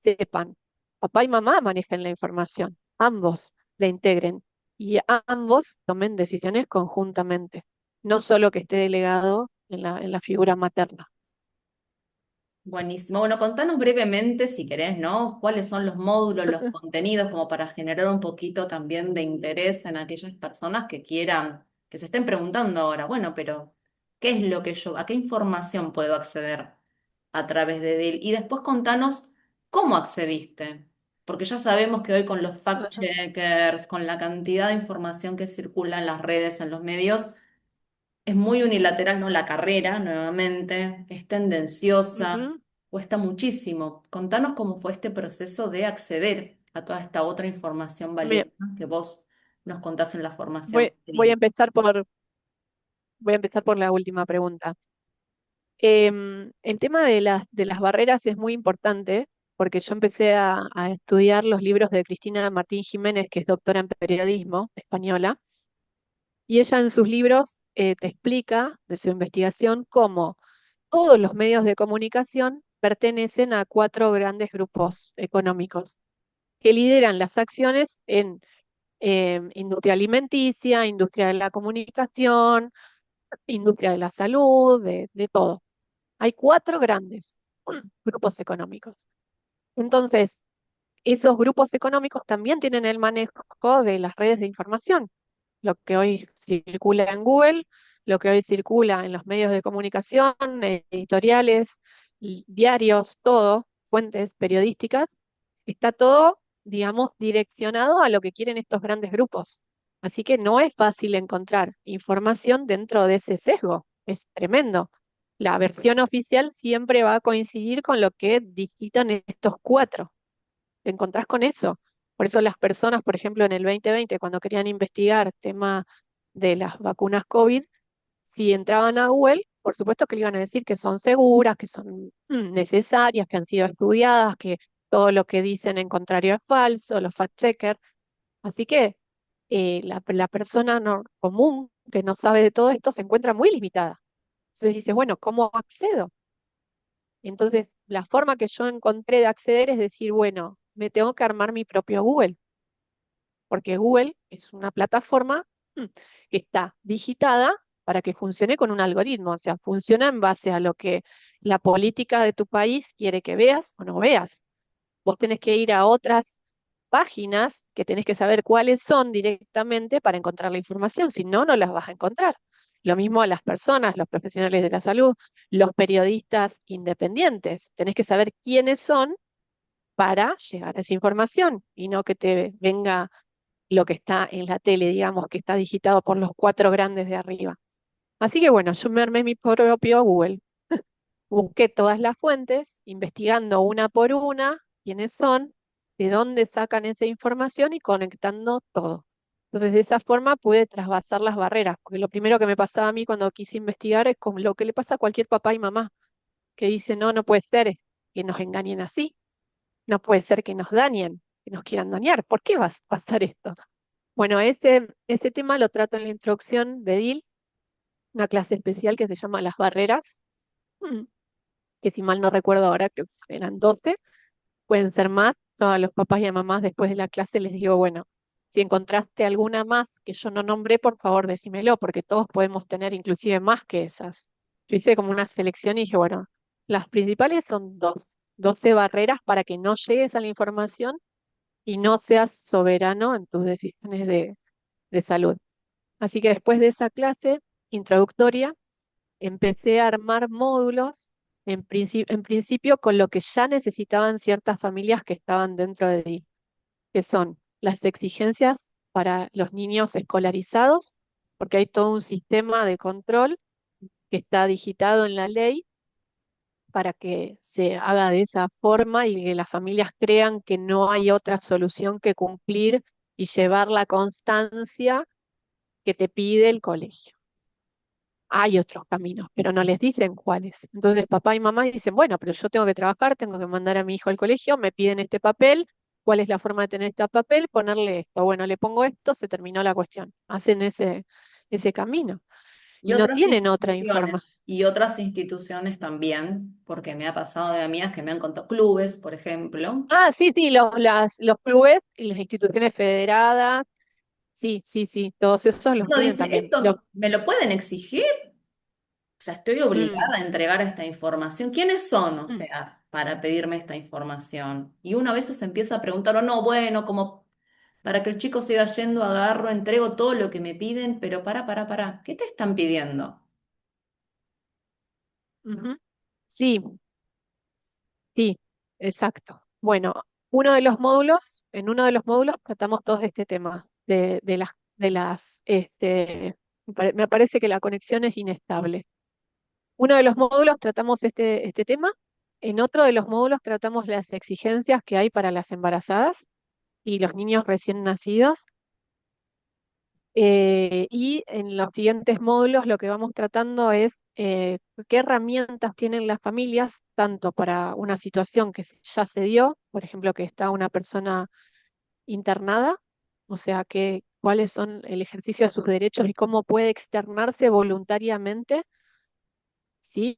sepan, papá y mamá manejen la información, ambos la integren y ambos tomen decisiones conjuntamente, no solo que esté delegado en la figura materna. Buenísimo. Bueno, contanos brevemente, si querés, ¿no? ¿Cuáles son los módulos, los contenidos, como para generar un poquito también de interés en aquellas personas que quieran, que se estén preguntando ahora, bueno, pero ¿qué es lo que a qué información puedo acceder a través de DIL? Y después contanos cómo accediste, porque ya sabemos que hoy con los Ajá. fact-checkers, con la cantidad de información que circula en las redes, en los medios, es muy unilateral, ¿no? La carrera, nuevamente, es tendenciosa, Ujú. cuesta muchísimo. Contanos cómo fue este proceso de acceder a toda esta otra información Bien, valiosa que vos nos contás en la voy, formación. voy a empezar voy a empezar por la última pregunta. El tema de las barreras es muy importante porque yo empecé a estudiar los libros de Cristina Martín Jiménez, que es doctora en periodismo española, y ella en sus libros te explica de su investigación cómo todos los medios de comunicación pertenecen a cuatro grandes grupos económicos que lideran las acciones en industria alimenticia, industria de la comunicación, industria de la salud, de todo. Hay cuatro grandes grupos económicos. Entonces, esos grupos económicos también tienen el manejo de las redes de información, lo que hoy circula en Google, lo que hoy circula en los medios de comunicación, editoriales, diarios, todo, fuentes periodísticas, está todo, digamos, direccionado a lo que quieren estos grandes grupos. Así que no es fácil encontrar información dentro de ese sesgo, es tremendo. La versión oficial siempre va a coincidir con lo que digitan estos cuatro. Te encontrás con eso. Por eso las personas, por ejemplo, en el 2020, cuando querían investigar tema de las vacunas COVID, si entraban a Google, por supuesto que le iban a decir que son seguras, que son necesarias, que han sido estudiadas, que todo lo que dicen en contrario es falso, los fact-checkers. Así que la persona común que no sabe de todo esto se encuentra muy limitada. Entonces dice, bueno, ¿cómo accedo? Entonces, la forma que yo encontré de acceder es decir, bueno, me tengo que armar mi propio Google, porque Google es una plataforma que está digitada para que funcione con un algoritmo, o sea, funciona en base a lo que la política de tu país quiere que veas o no veas. Vos tenés que ir a otras páginas que tenés que saber cuáles son directamente para encontrar la información, si no, no las vas a encontrar. Lo mismo a las personas, los profesionales de la salud, los periodistas independientes. Tenés que saber quiénes son para llegar a esa información y no que te venga lo que está en la tele, digamos, que está digitado por los cuatro grandes de arriba. Así que bueno, yo me armé mi propio Google. Busqué todas las fuentes, investigando una por una quiénes son, de dónde sacan esa información y conectando todo. Entonces, de esa forma pude trasvasar las barreras, porque lo primero que me pasaba a mí cuando quise investigar es como lo que le pasa a cualquier papá y mamá, que dice, no, no puede ser que nos engañen así, no puede ser que nos dañen, que nos quieran dañar. ¿Por qué va a pasar esto? Bueno, ese tema lo trato en la introducción de DIL, una clase especial que se llama Las Barreras, mm, que si mal no recuerdo ahora, que eran 12, pueden ser más. Todos los papás y mamás después de la clase les digo, bueno, si encontraste alguna más que yo no nombré, por favor decímelo, porque todos podemos tener inclusive más que esas. Yo hice como una selección y dije, bueno, las principales son 12 barreras para que no llegues a la información y no seas soberano en tus decisiones de salud. Así que después de esa clase introductoria, empecé a armar módulos, en principio con lo que ya necesitaban ciertas familias que estaban dentro de DIL, que son las exigencias para los niños escolarizados, porque hay todo un sistema de control que está digitado en la ley para que se haga de esa forma y que las familias crean que no hay otra solución que cumplir y llevar la constancia que te pide el colegio. Hay otros caminos, pero no les dicen cuáles. Entonces papá y mamá dicen, bueno, pero yo tengo que trabajar, tengo que mandar a mi hijo al colegio, me piden este papel, ¿cuál es la forma de tener este papel? Ponerle esto. Bueno, le pongo esto, se terminó la cuestión. Hacen ese camino Y y no otras tienen otra información. instituciones también, porque me ha pasado de amigas que me han contado clubes, por ejemplo. Ah, sí, sí, los clubes y las instituciones federadas, sí, sí, sí, todos esos los Uno piden dice, también. ¿esto me lo pueden exigir? O sea, estoy Mm, obligada a entregar esta información. ¿Quiénes son, o mm, sea, para pedirme esta información? Y uno a veces empieza a preguntar, o no, bueno, como para que el chico siga yendo, agarro, entrego todo lo que me piden, pero para, ¿qué te están pidiendo? ujú. Sí, sí, exacto. Bueno, en uno de los módulos tratamos todos este tema me parece que la conexión es inestable. Uno de los módulos tratamos este tema, en otro de los módulos tratamos las exigencias que hay para las embarazadas y los niños recién nacidos. Y en los siguientes módulos lo que vamos tratando es qué herramientas tienen las familias, tanto para una situación que ya se dio, por ejemplo, que está una persona internada, o sea, cuáles son el ejercicio de sus derechos y cómo puede externarse voluntariamente, ¿sí?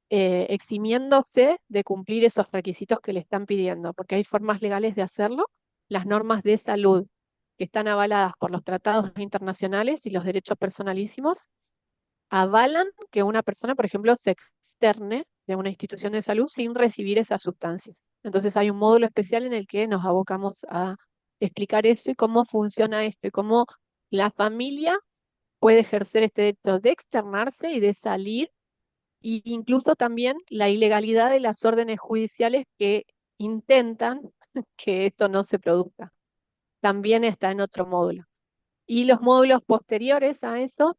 Eximiéndose de cumplir esos requisitos que le están pidiendo, porque hay formas legales de hacerlo. Las normas de salud que están avaladas por los tratados internacionales y los derechos personalísimos avalan que una persona, por ejemplo, se externe de una institución de salud sin recibir esas sustancias. Entonces hay un módulo especial en el que nos abocamos a explicar esto y cómo funciona esto y cómo la familia puede ejercer este derecho de externarse y de salir, e incluso también la ilegalidad de las órdenes judiciales que intentan que esto no se produzca. También está en otro módulo. Y los módulos posteriores a estos,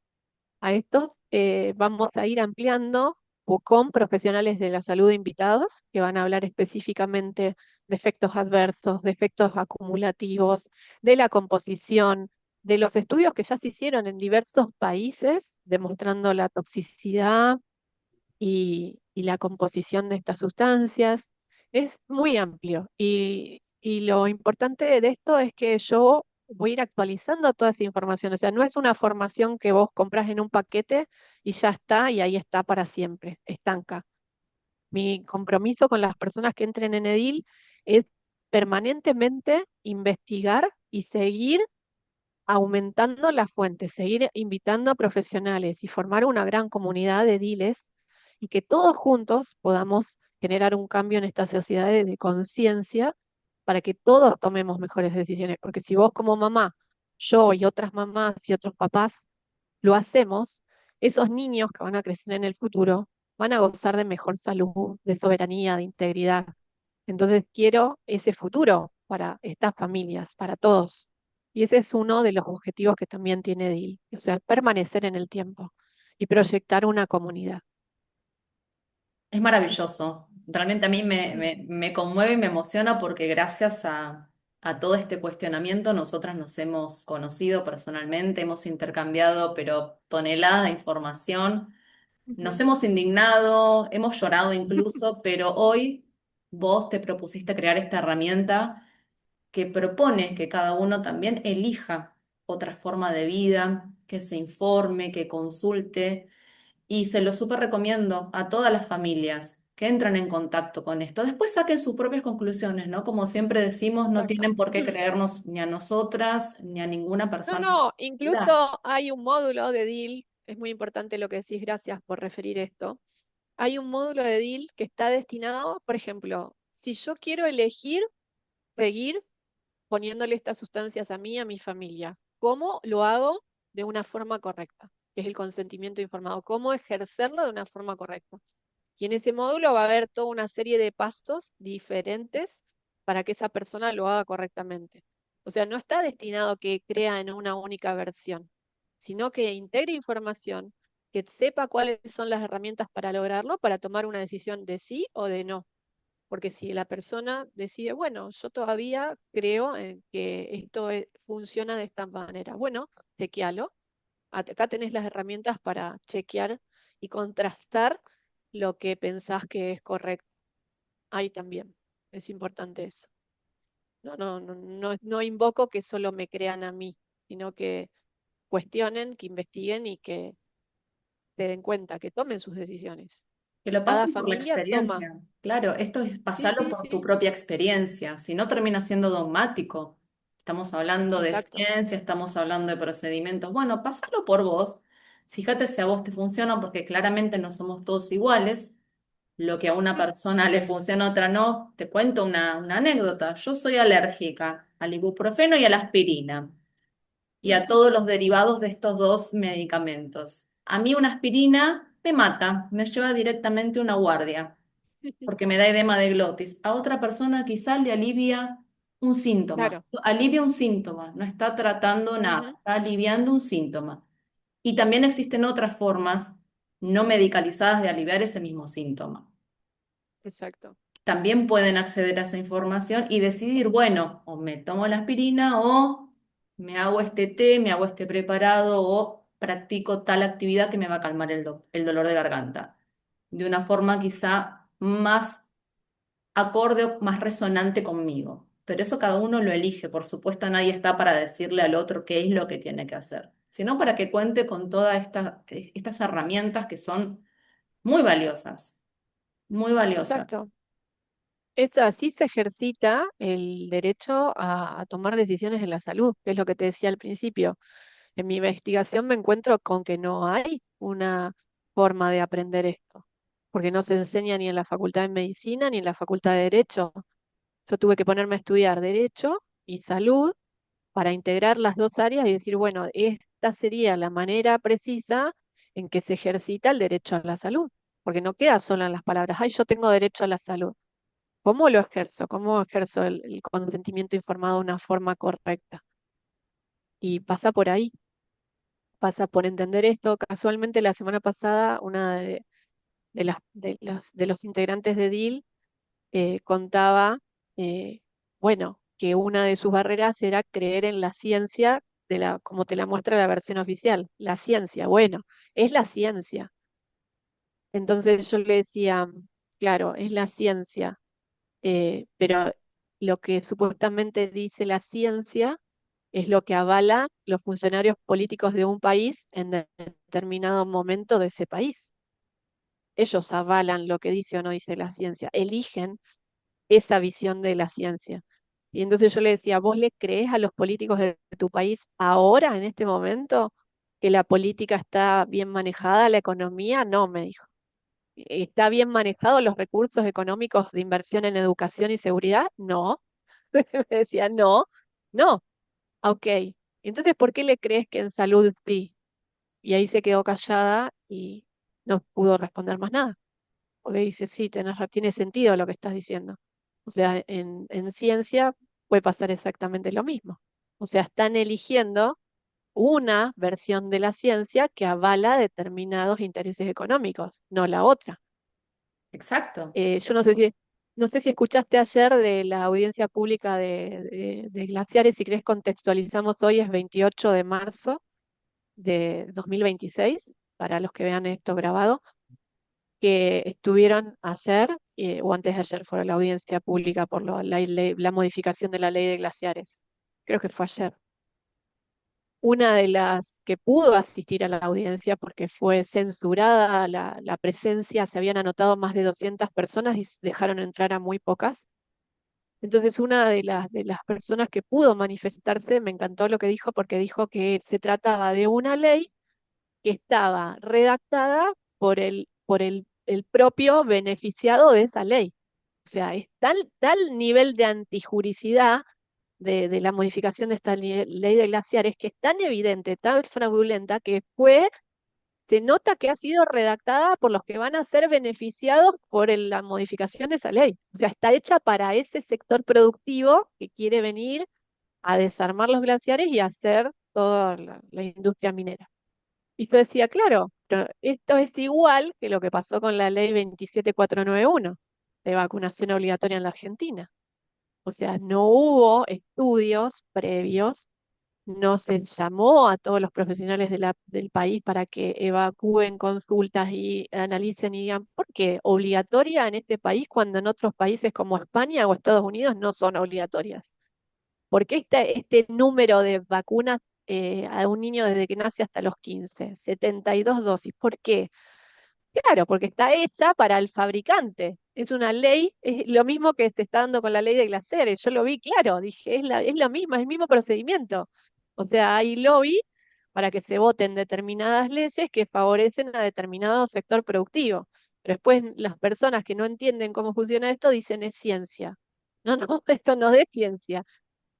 vamos a ir ampliando o con profesionales de la salud invitados que van a hablar específicamente de efectos adversos, de efectos acumulativos, de la composición, de los estudios que ya se hicieron en diversos países demostrando la toxicidad y la composición de estas sustancias. Es muy amplio y lo importante de esto es que yo voy a ir actualizando toda esa información. O sea, no es una formación que vos compras en un paquete y ya está, y ahí está para siempre, estanca. Mi compromiso con las personas que entren en EDIL es permanentemente investigar y seguir aumentando las fuentes, seguir invitando a profesionales y formar una gran comunidad de ediles y que todos juntos podamos generar un cambio en esta sociedad de conciencia para que todos tomemos mejores decisiones. Porque si vos como mamá, yo y otras mamás y otros papás lo hacemos, esos niños que van a crecer en el futuro van a gozar de mejor salud, de soberanía, de integridad. Entonces quiero ese futuro para estas familias, para todos. Y ese es uno de los objetivos que también tiene DIL, o sea, permanecer en el tiempo y proyectar una comunidad. Es maravilloso. Realmente a mí Mm, me conmueve y me emociona porque gracias a todo este cuestionamiento nosotras nos hemos conocido personalmente, hemos intercambiado, pero toneladas de información, nos ujú. hemos indignado, hemos llorado incluso, pero hoy vos te propusiste crear esta herramienta que propone que cada uno también elija otra forma de vida, que se informe, que consulte. Y se lo súper recomiendo a todas las familias que entran en contacto con esto. Después saquen sus propias conclusiones, ¿no? Como siempre decimos, no Exacto. tienen por qué Mm. creernos ni a nosotras ni a ninguna No, persona. no, Mira, incluso hay un módulo de DIL, es muy importante lo que decís, gracias por referir esto. Hay un módulo de DIL que está destinado, por ejemplo, si yo quiero elegir seguir poniéndole estas sustancias a mí, a mi familia. ¿Cómo lo hago de una forma correcta? Que es el consentimiento informado. ¿Cómo ejercerlo de una forma correcta? Y en ese módulo va a haber toda una serie de pasos diferentes para que esa persona lo haga correctamente. O sea, no está destinado a que crea en una única versión, sino que integre información, que sepa cuáles son las herramientas para lograrlo, para tomar una decisión de sí o de no. Porque si la persona decide, bueno, yo todavía creo en que esto funciona de esta manera, bueno, chequealo. Acá tenés las herramientas para chequear y contrastar lo que pensás que es correcto. Ahí también es importante eso. No invoco que solo me crean a mí, sino que cuestionen, que investiguen y que se den cuenta, que tomen sus decisiones. que lo Cada pasen por la familia toma. experiencia. Claro, esto es Sí, pasarlo sí, por tu sí, propia experiencia, si no termina siendo dogmático. Estamos hablando de exacto. ciencia, estamos hablando de procedimientos. Bueno, pasalo por vos. Fíjate si a vos te funciona, porque claramente no somos todos iguales. Lo que a una Mm, persona le funciona, a otra no. Te cuento una anécdota. Yo soy alérgica al ibuprofeno y a la aspirina y a ujú. todos los derivados de estos dos medicamentos. A mí una aspirina me mata, me lleva directamente a una guardia porque me da edema de glotis. A otra persona quizás le alivia un síntoma. Claro. Alivia un síntoma, no está tratando nada, Ujú. está aliviando un síntoma. Y también existen otras formas no medicalizadas de aliviar ese mismo síntoma. Exacto. También pueden acceder a esa información y decidir, bueno, o me tomo la aspirina o me hago este té, me hago este preparado o practico tal actividad que me va a calmar el dolor de garganta. De una forma quizá más acorde o más resonante conmigo. Pero eso cada uno lo elige. Por supuesto, nadie está para decirle al otro qué es lo que tiene que hacer, sino para que cuente con todas estas herramientas que son muy valiosas, muy valiosas. Exacto. Es así se ejercita el derecho a tomar decisiones en la salud, que es lo que te decía al principio. En mi investigación me encuentro con que no hay una forma de aprender esto, porque no se enseña ni en la Facultad de Medicina ni en la Facultad de Derecho. Yo tuve que ponerme a estudiar Derecho y Salud para integrar las dos áreas y decir, bueno, esta sería la manera precisa en que se ejercita el derecho a la salud, porque no queda solo en las palabras, ay, yo tengo derecho a la salud. ¿Cómo lo ejerzo? ¿Cómo ejerzo el consentimiento informado de una forma correcta? Y pasa por ahí, pasa por entender esto. Casualmente la semana pasada una de los integrantes de DIL contaba, eh, bueno, que una de sus barreras era creer en la ciencia como te la muestra la versión oficial. La ciencia, bueno, es la ciencia. Entonces yo le decía, claro, es la ciencia, pero lo que supuestamente dice la ciencia es lo que avala los funcionarios políticos de un país en determinado momento de ese país. Ellos avalan lo que dice o no dice la ciencia, eligen esa visión de la ciencia. Y entonces yo le decía, ¿vos le crees a los políticos de tu país ahora, en este momento, que la política está bien manejada, la economía? No, me dijo. ¿Está bien manejados los recursos económicos de inversión en educación y seguridad? No. Me decía, no, no. Ok. Entonces, ¿por qué le crees que en salud sí? Y ahí se quedó callada y no pudo responder más nada. Porque dice, sí, tiene sentido lo que estás diciendo. O sea, en ciencia puede pasar exactamente lo mismo. O sea, están eligiendo una versión de la ciencia que avala determinados intereses económicos, no la otra. Exacto. Yo no sé si escuchaste ayer de la audiencia pública de glaciares, si querés contextualizamos hoy, es 28 de marzo de 2026, para los que vean esto grabado, que estuvieron ayer, o antes de ayer, fue la audiencia pública por la modificación de la ley de glaciares. Creo que fue ayer. Una de las que pudo asistir a la audiencia porque fue censurada la presencia, se habían anotado más de 200 personas y dejaron entrar a muy pocas. Entonces, una de las personas que pudo manifestarse, me encantó lo que dijo porque dijo que se trataba de una ley que estaba redactada el propio beneficiado de esa ley. O sea, es tal nivel de antijuricidad de la modificación de esta ley de glaciares que es tan evidente, tan fraudulenta, que se nota que ha sido redactada por los que van a ser beneficiados por la modificación de esa ley. O sea, está hecha para ese sector productivo que quiere venir a desarmar los glaciares y hacer toda la industria minera. Y yo decía, claro, pero esto es igual que lo que pasó con la ley 27491 de vacunación obligatoria en la Argentina. O sea, no hubo estudios previos, no se llamó a todos los profesionales del país para que evacúen consultas y analicen y digan, ¿por qué obligatoria en este país cuando en otros países como España o Estados Unidos no son obligatorias? ¿Por qué este número de vacunas a un niño desde que nace hasta los 15? 72 dosis. ¿Por qué? Claro, porque está hecha para el fabricante. Es una ley, es lo mismo que se está dando con la ley de glaseres. Yo lo vi claro, dije, es lo mismo, es el mismo procedimiento. O sea, hay lobby para que se voten determinadas leyes que favorecen a determinado sector productivo. Pero después las personas que no entienden cómo funciona esto dicen es ciencia. No, no, esto no es ciencia,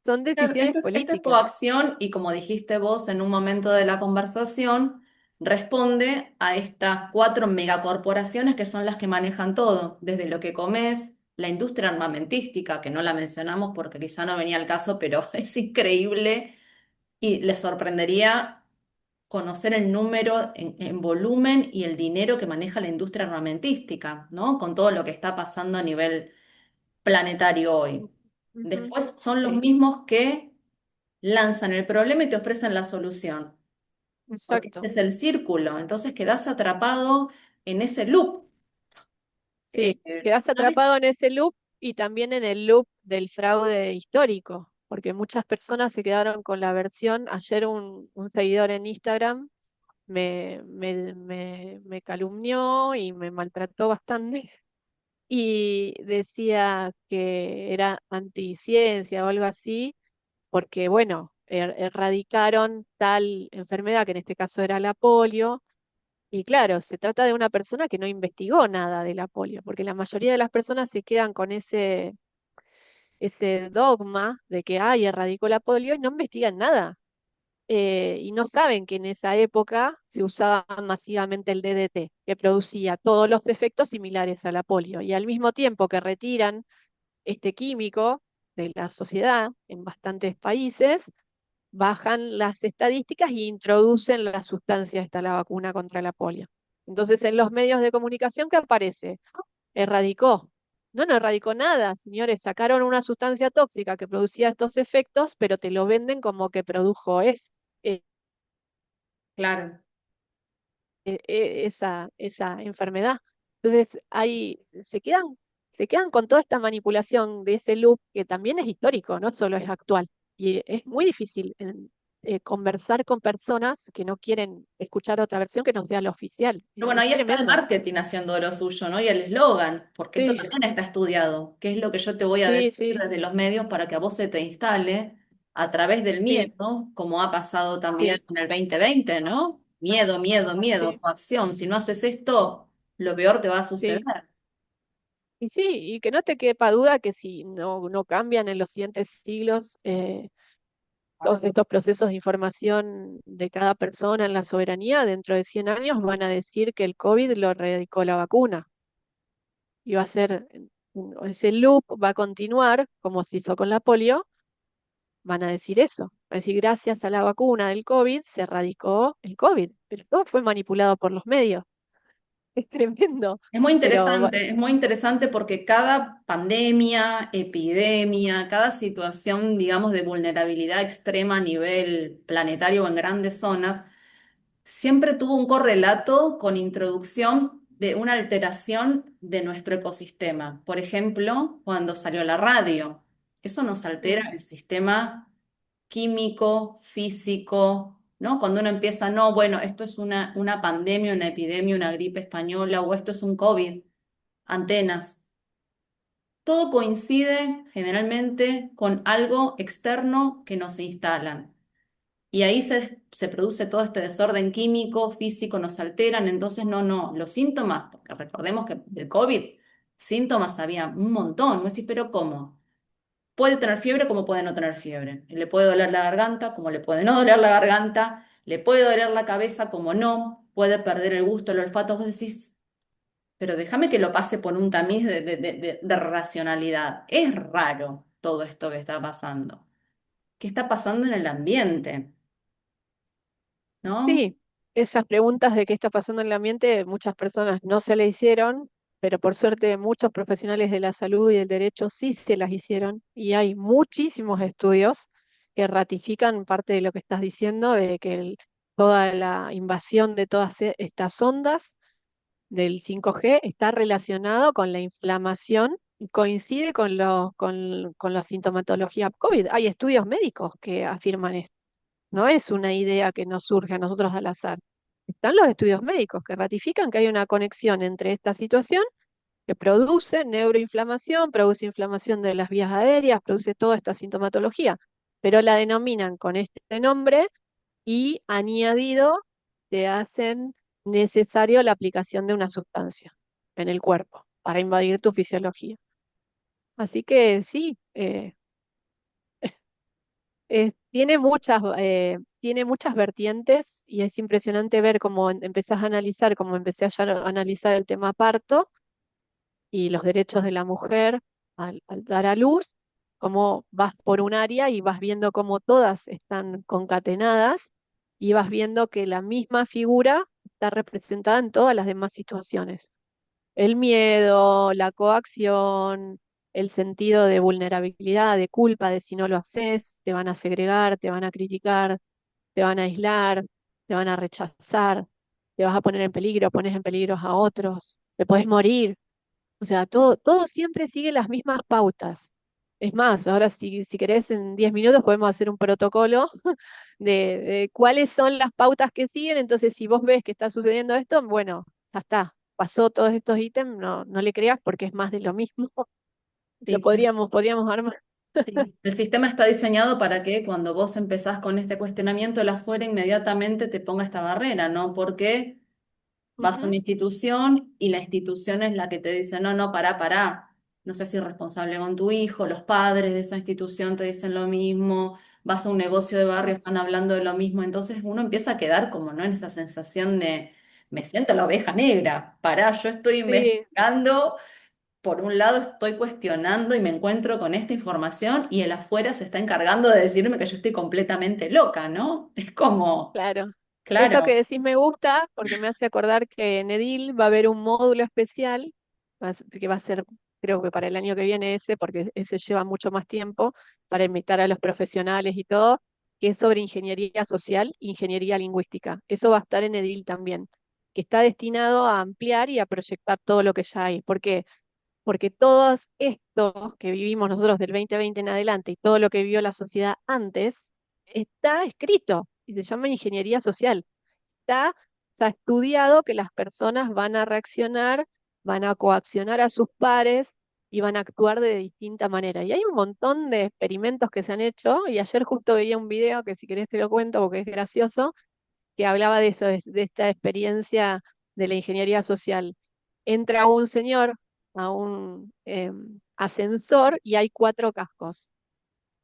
son decisiones Esto es políticas. coacción y como dijiste vos en un momento de la conversación, responde a estas cuatro megacorporaciones que son las que manejan todo, desde lo que comes, la industria armamentística, que no la mencionamos porque quizá no venía al caso, pero es increíble y les sorprendería conocer el número en volumen y el dinero que maneja la industria armamentística, ¿no? Con todo lo que está pasando a nivel planetario hoy. Ujú. Después son los Sí, mismos que lanzan el problema y te ofrecen la solución, porque este exacto. es el círculo, entonces quedas atrapado en ese loop. Sí, quedas Una vez- atrapado en ese loop y también en el loop del fraude histórico, porque muchas personas se quedaron con la versión. Ayer un seguidor en Instagram me calumnió y me maltrató bastante y decía que era anticiencia o algo así, porque bueno, erradicaron tal enfermedad, que en este caso era la polio. Y claro, se trata de una persona que no investigó nada de la polio, porque la mayoría de las personas se quedan con ese dogma de que, ay, erradicó la polio y no investigan nada. Y no saben que en esa época se usaba masivamente el DDT, que producía todos los efectos similares a la polio. Y al mismo tiempo que retiran este químico de la sociedad en bastantes países, bajan las estadísticas y introducen la sustancia esta, la vacuna contra la polio. Entonces, en los medios de comunicación, ¿qué aparece? Erradicó. No, no erradicó nada, señores. Sacaron una sustancia tóxica que producía estos efectos, pero te lo venden como que produjo eh, Claro. esa enfermedad. Entonces, se quedan con toda esta manipulación de ese loop que también es histórico, no solo es actual. Y es muy difícil conversar con personas que no quieren escuchar otra versión que no sea la oficial. Pero bueno, Es ahí está el tremendo. marketing haciendo lo suyo, ¿no? Y el eslogan, porque esto Sí, también está estudiado. ¿Qué es lo que yo te voy a sí, decir sí, desde los medios para que a vos se te instale a través del sí, miedo, como ha pasado también sí, en el 2020, ¿no? Miedo, miedo, miedo, sí, coacción. Si no haces esto, lo peor te va a suceder. sí. Y sí, y que no te quepa duda que si no cambian en los siguientes siglos todos estos procesos de información de cada persona en la soberanía, dentro de 100 años van a decir que el COVID lo erradicó la vacuna. Y va a ser, ese loop va a continuar, como se hizo con la polio, van a decir eso. Va a decir, gracias a la vacuna del COVID se erradicó el COVID, pero todo fue manipulado por los medios. Es tremendo. Pero Es muy interesante porque cada pandemia, epidemia, cada situación, digamos, de vulnerabilidad extrema a nivel planetario o en grandes zonas, siempre tuvo un correlato con introducción de una alteración de nuestro ecosistema. Por ejemplo, cuando salió la radio, eso nos altera mm, el sistema químico, físico, ¿no? Cuando uno empieza, no, bueno, esto es una pandemia, una epidemia, una gripe española o esto es un COVID, antenas. Todo coincide generalmente con algo externo que nos instalan. Y ahí se produce todo este desorden químico, físico, nos alteran. Entonces, no, los síntomas, porque recordemos que del COVID, síntomas había un montón. No decís, pero ¿cómo? Puede tener fiebre como puede no tener fiebre. Le puede doler la garganta como le puede no doler la garganta. Le puede doler la cabeza como no. Puede perder el gusto, el olfato. Vos decís, pero déjame que lo pase por un tamiz de racionalidad. Es raro todo esto que está pasando. ¿Qué está pasando en el ambiente? ¿No? sí, esas preguntas de qué está pasando en el ambiente, muchas personas no se le hicieron, pero por suerte muchos profesionales de la salud y del derecho sí se las hicieron y hay muchísimos estudios que ratifican parte de lo que estás diciendo, de que toda la invasión de todas estas ondas del 5G está relacionado con la inflamación y coincide con la sintomatología COVID. Hay estudios médicos que afirman esto. No es una idea que nos surge a nosotros al azar. Están los estudios médicos que ratifican que hay una conexión entre esta situación que produce neuroinflamación, produce inflamación de las vías aéreas, produce toda esta sintomatología, pero la denominan con este nombre y añadido te hacen necesario la aplicación de una sustancia en el cuerpo para invadir tu fisiología. Así que sí, tiene muchas vertientes y es impresionante ver cómo empezás a analizar, cómo empecé a analizar el tema parto y los derechos de la mujer al dar a luz, cómo vas por un área y vas viendo cómo todas están concatenadas y vas viendo que la misma figura está representada en todas las demás situaciones. El miedo, la coacción, el sentido de vulnerabilidad, de culpa, de si no lo haces, te van a segregar, te van a criticar, te van a aislar, te van a rechazar, te vas a poner en peligro, pones en peligro a otros, te puedes morir. O sea, todo siempre sigue las mismas pautas. Es más, ahora si querés en 10 minutos podemos hacer un protocolo de cuáles son las pautas que siguen. Entonces, si vos ves que está sucediendo esto, bueno, ya está, pasó todos estos ítems, no le creas porque es más de lo mismo. Lo Sí. podríamos armar. Sí, el sistema está diseñado para que cuando vos empezás con este cuestionamiento, el afuera inmediatamente te ponga esta barrera, ¿no? Porque vas a una Ujú, institución y la institución es la que te dice, no, no, pará, no seas irresponsable con tu hijo, los padres de esa institución te dicen lo mismo, vas a un negocio de barrio, mm, están hablando de lo mismo, entonces uno empieza a quedar como, ¿no? En esa sensación de, me siento la oveja negra, pará, yo estoy sí, investigando, por un lado estoy cuestionando y me encuentro con esta información y el afuera se está encargando de decirme que yo estoy completamente loca, ¿no? Es como, claro. Esto que claro, decís me gusta porque me hace acordar que en Edil va a haber un módulo especial, que va a ser, creo que para el año que viene ese, porque ese lleva mucho más tiempo, para invitar a los profesionales y todo, que es sobre ingeniería social, ingeniería lingüística. Eso va a estar en Edil también, que está destinado a ampliar y a proyectar todo lo que ya hay. ¿Por qué? porque todos estos que vivimos nosotros del 2020 en adelante y todo lo que vivió la sociedad antes, está escrito y se llama ingeniería social. Está, o sea, estudiado que las personas van a reaccionar, van a coaccionar a sus pares y van a actuar de distinta manera. Y hay un montón de experimentos que se han hecho, y ayer justo veía un video que si querés te lo cuento porque es gracioso, que hablaba de eso, de esta experiencia de la ingeniería social. Entra un señor a un ascensor y hay cuatro cascos.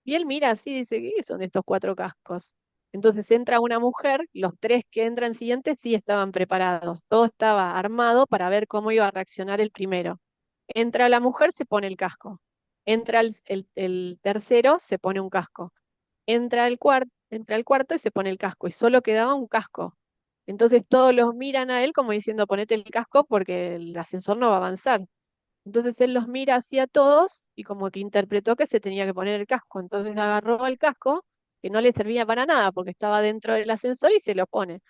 Y él mira así y dice, ¿qué son estos cuatro cascos? Entonces entra una mujer, los tres que entran siguientes sí estaban preparados, todo estaba armado para ver cómo iba a reaccionar el primero. Entra la mujer, se pone el casco. Entra el tercero, se pone un casco. Entra el cuarto y se pone el casco. Y solo quedaba un casco. Entonces todos los miran a él como diciendo, ponete el casco porque el ascensor no va a avanzar. Entonces él los mira así a todos y como que interpretó que se tenía que poner el casco. Entonces agarró el casco, que no le servía para nada porque estaba dentro del ascensor y se lo pone.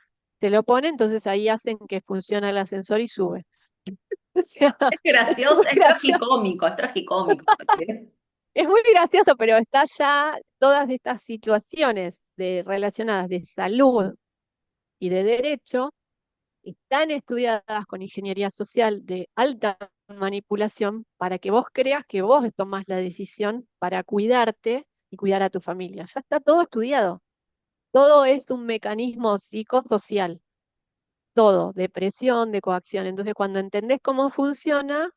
Se lo pone, entonces ahí hacen que funciona el ascensor y sube. O sea, Es es gracioso, muy es gracioso, tragicómico, es tragicómico. Porque es muy gracioso, pero está ya todas estas situaciones relacionadas de salud y de derecho están estudiadas con ingeniería social de alta manipulación para que vos creas que vos tomás la decisión para cuidarte y cuidar a tu familia. Ya está todo estudiado. Todo es un mecanismo psicosocial, todo, de presión, de coacción. Entonces, cuando entendés cómo funciona,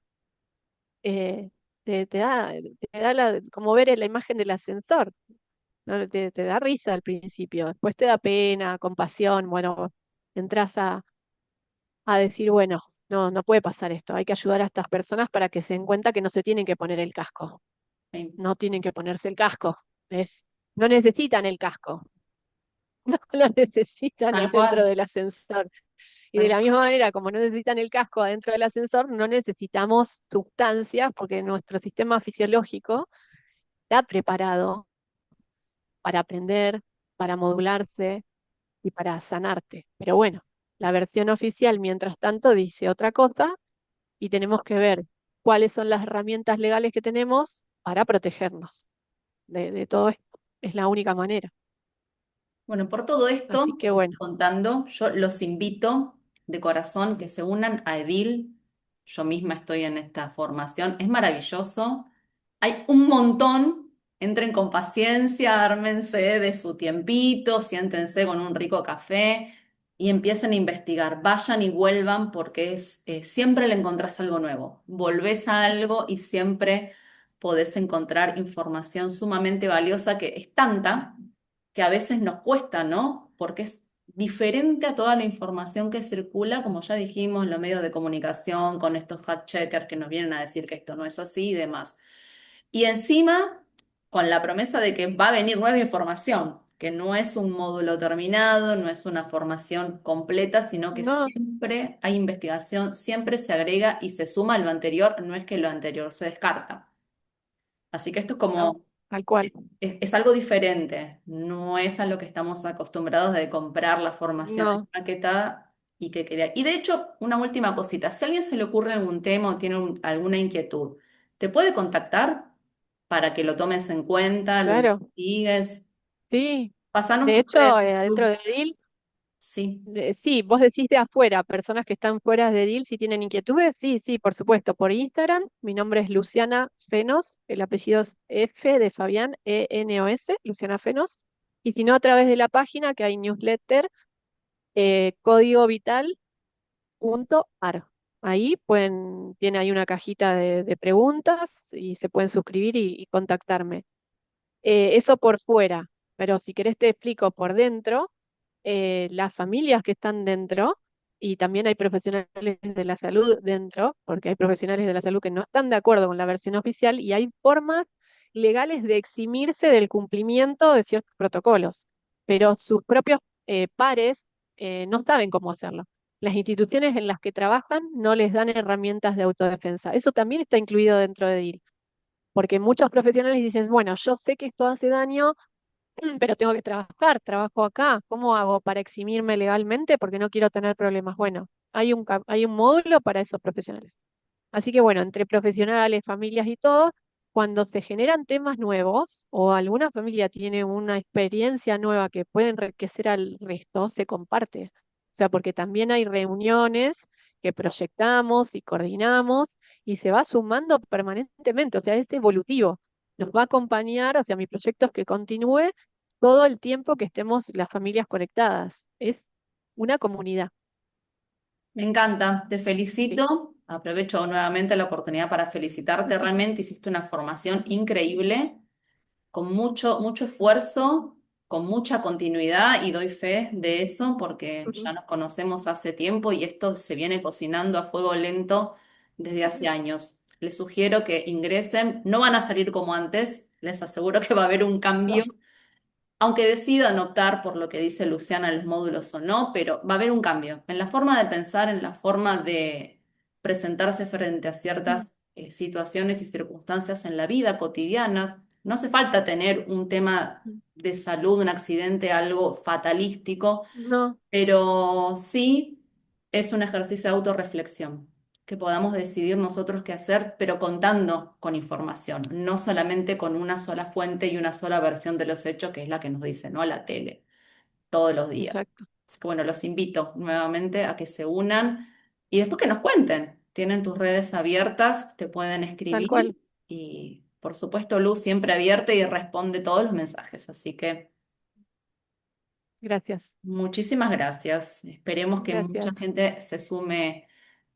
eh, te da como ver la imagen del ascensor, ¿no? Te da risa al principio, después te da pena, compasión, bueno, entras a decir, bueno, no, no puede pasar esto, hay que ayudar a estas personas para que se den cuenta que no se tienen que poner el casco, sí, no tienen que ponerse el casco, no necesitan el casco, no lo necesitan tal adentro cual, del ascensor. Y de tal la cual. misma manera, como no necesitan el casco adentro del ascensor, no necesitamos sustancias porque nuestro sistema fisiológico está preparado para aprender, para modularse y para sanarte. Pero bueno, la versión oficial, mientras tanto, dice otra cosa y tenemos que ver cuáles son las herramientas legales que tenemos para protegernos de todo esto. Es la única manera. Bueno, por todo esto Así que que me bueno, estás contando, yo los invito de corazón que se unan a Edil. Yo misma estoy en esta formación. Es maravilloso. Hay un montón. Entren con paciencia, ármense de su tiempito, siéntense con un rico café y empiecen a investigar. Vayan y vuelvan porque siempre le encontrás algo nuevo. Volvés a algo y siempre podés encontrar información sumamente valiosa que es tanta que a veces nos cuesta, ¿no? Porque es diferente a toda la información que circula, como ya dijimos, en los medios de comunicación, con estos fact-checkers que nos vienen a decir que esto no es así y demás. Y encima, con la promesa de que va a venir nueva información, que no es un módulo terminado, no es una formación completa, sino que no, siempre hay investigación, siempre se agrega y se suma a lo anterior, no es que lo anterior se descarta. Así que esto es no, como tal cual. es algo diferente, no es a lo que estamos acostumbrados de comprar la formación No, empaquetada y que quede ahí. Y de hecho, una última cosita, si a alguien se le ocurre algún tema o tiene alguna inquietud, ¿te puede contactar para que lo tomes en cuenta, lo claro, investigues? sí. Pasanos De tus redes. hecho, adentro de DIL, Sí, sí, vos decís de afuera, personas que están fuera de DIL, si tienen inquietudes, sí, sí, por supuesto, por Instagram. Mi nombre es Luciana Fenos, el apellido es F de Fabián, E-N-O-S, Luciana Fenos. Y si no, a través de la página que hay newsletter, códigovital.ar. Ahí tiene ahí una cajita de preguntas y se pueden suscribir y contactarme. Eso por fuera, pero si querés te explico por dentro, las familias que están dentro, y también hay profesionales de la salud dentro, porque hay profesionales de la salud que no están de acuerdo con la versión oficial y hay formas legales de eximirse del cumplimiento de ciertos protocolos, pero sus propios pares no saben cómo hacerlo. Las instituciones en las que trabajan no les dan herramientas de autodefensa. Eso también está incluido dentro de DIL, porque muchos profesionales dicen, bueno, yo sé que esto hace daño, pero tengo que trabajar, trabajo acá, ¿cómo hago para eximirme legalmente? Porque no quiero tener problemas. Bueno, hay un módulo para esos profesionales. Así que bueno, entre profesionales, familias y todo, cuando se generan temas nuevos o alguna familia tiene una experiencia nueva que puede enriquecer al resto, se comparte. O sea, porque también hay reuniones que proyectamos y coordinamos y se va sumando permanentemente, o sea, es evolutivo. Nos va a acompañar, o sea, mi proyecto es que continúe todo el tiempo que estemos las familias conectadas. Es una comunidad. Me encanta, te Sí. felicito. Aprovecho nuevamente la oportunidad para felicitarte. Realmente hiciste una formación increíble, con mucho, mucho esfuerzo, con mucha continuidad y doy fe de eso porque Ujú. ya nos conocemos hace tiempo y esto se viene cocinando a fuego lento desde hace años. Les sugiero que ingresen, no van a salir como antes, les aseguro que va a haber un cambio No, aunque decidan optar por lo que dice Luciana en los módulos o no, pero va a haber un cambio en la forma de pensar, en la forma de presentarse frente a mm, ciertas situaciones y circunstancias en la vida cotidianas. No hace falta tener un tema mm, de salud, un accidente, algo fatalístico, no, pero sí es un ejercicio de autorreflexión, que podamos decidir nosotros qué hacer, pero contando con información, no solamente con una sola fuente y una sola versión de los hechos, que es la que nos dice, ¿no? La tele, todos los días. exacto, Así que bueno, los invito nuevamente a que se unan y después que nos cuenten. Tienen tus redes abiertas, te pueden tal escribir cual. y por supuesto Luz siempre abierta y responde todos los mensajes. Así que Gracias, muchísimas gracias. Esperemos que mucha gracias, gente se sume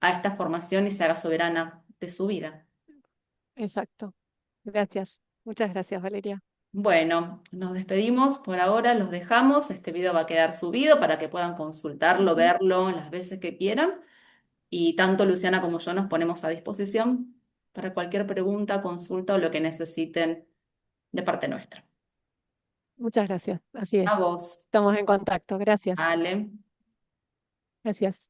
a esta formación y se haga soberana de su vida. exacto. Gracias. Muchas gracias, Valeria. Bueno, nos despedimos por ahora, los dejamos. Este video va a quedar subido para que puedan consultarlo, Ujú. verlo las veces que quieran. Y tanto Luciana como yo nos ponemos a disposición para cualquier pregunta, consulta o lo que necesiten de parte nuestra. Muchas gracias. Así A es. vos, Estamos en contacto. Gracias. Ale. Gracias.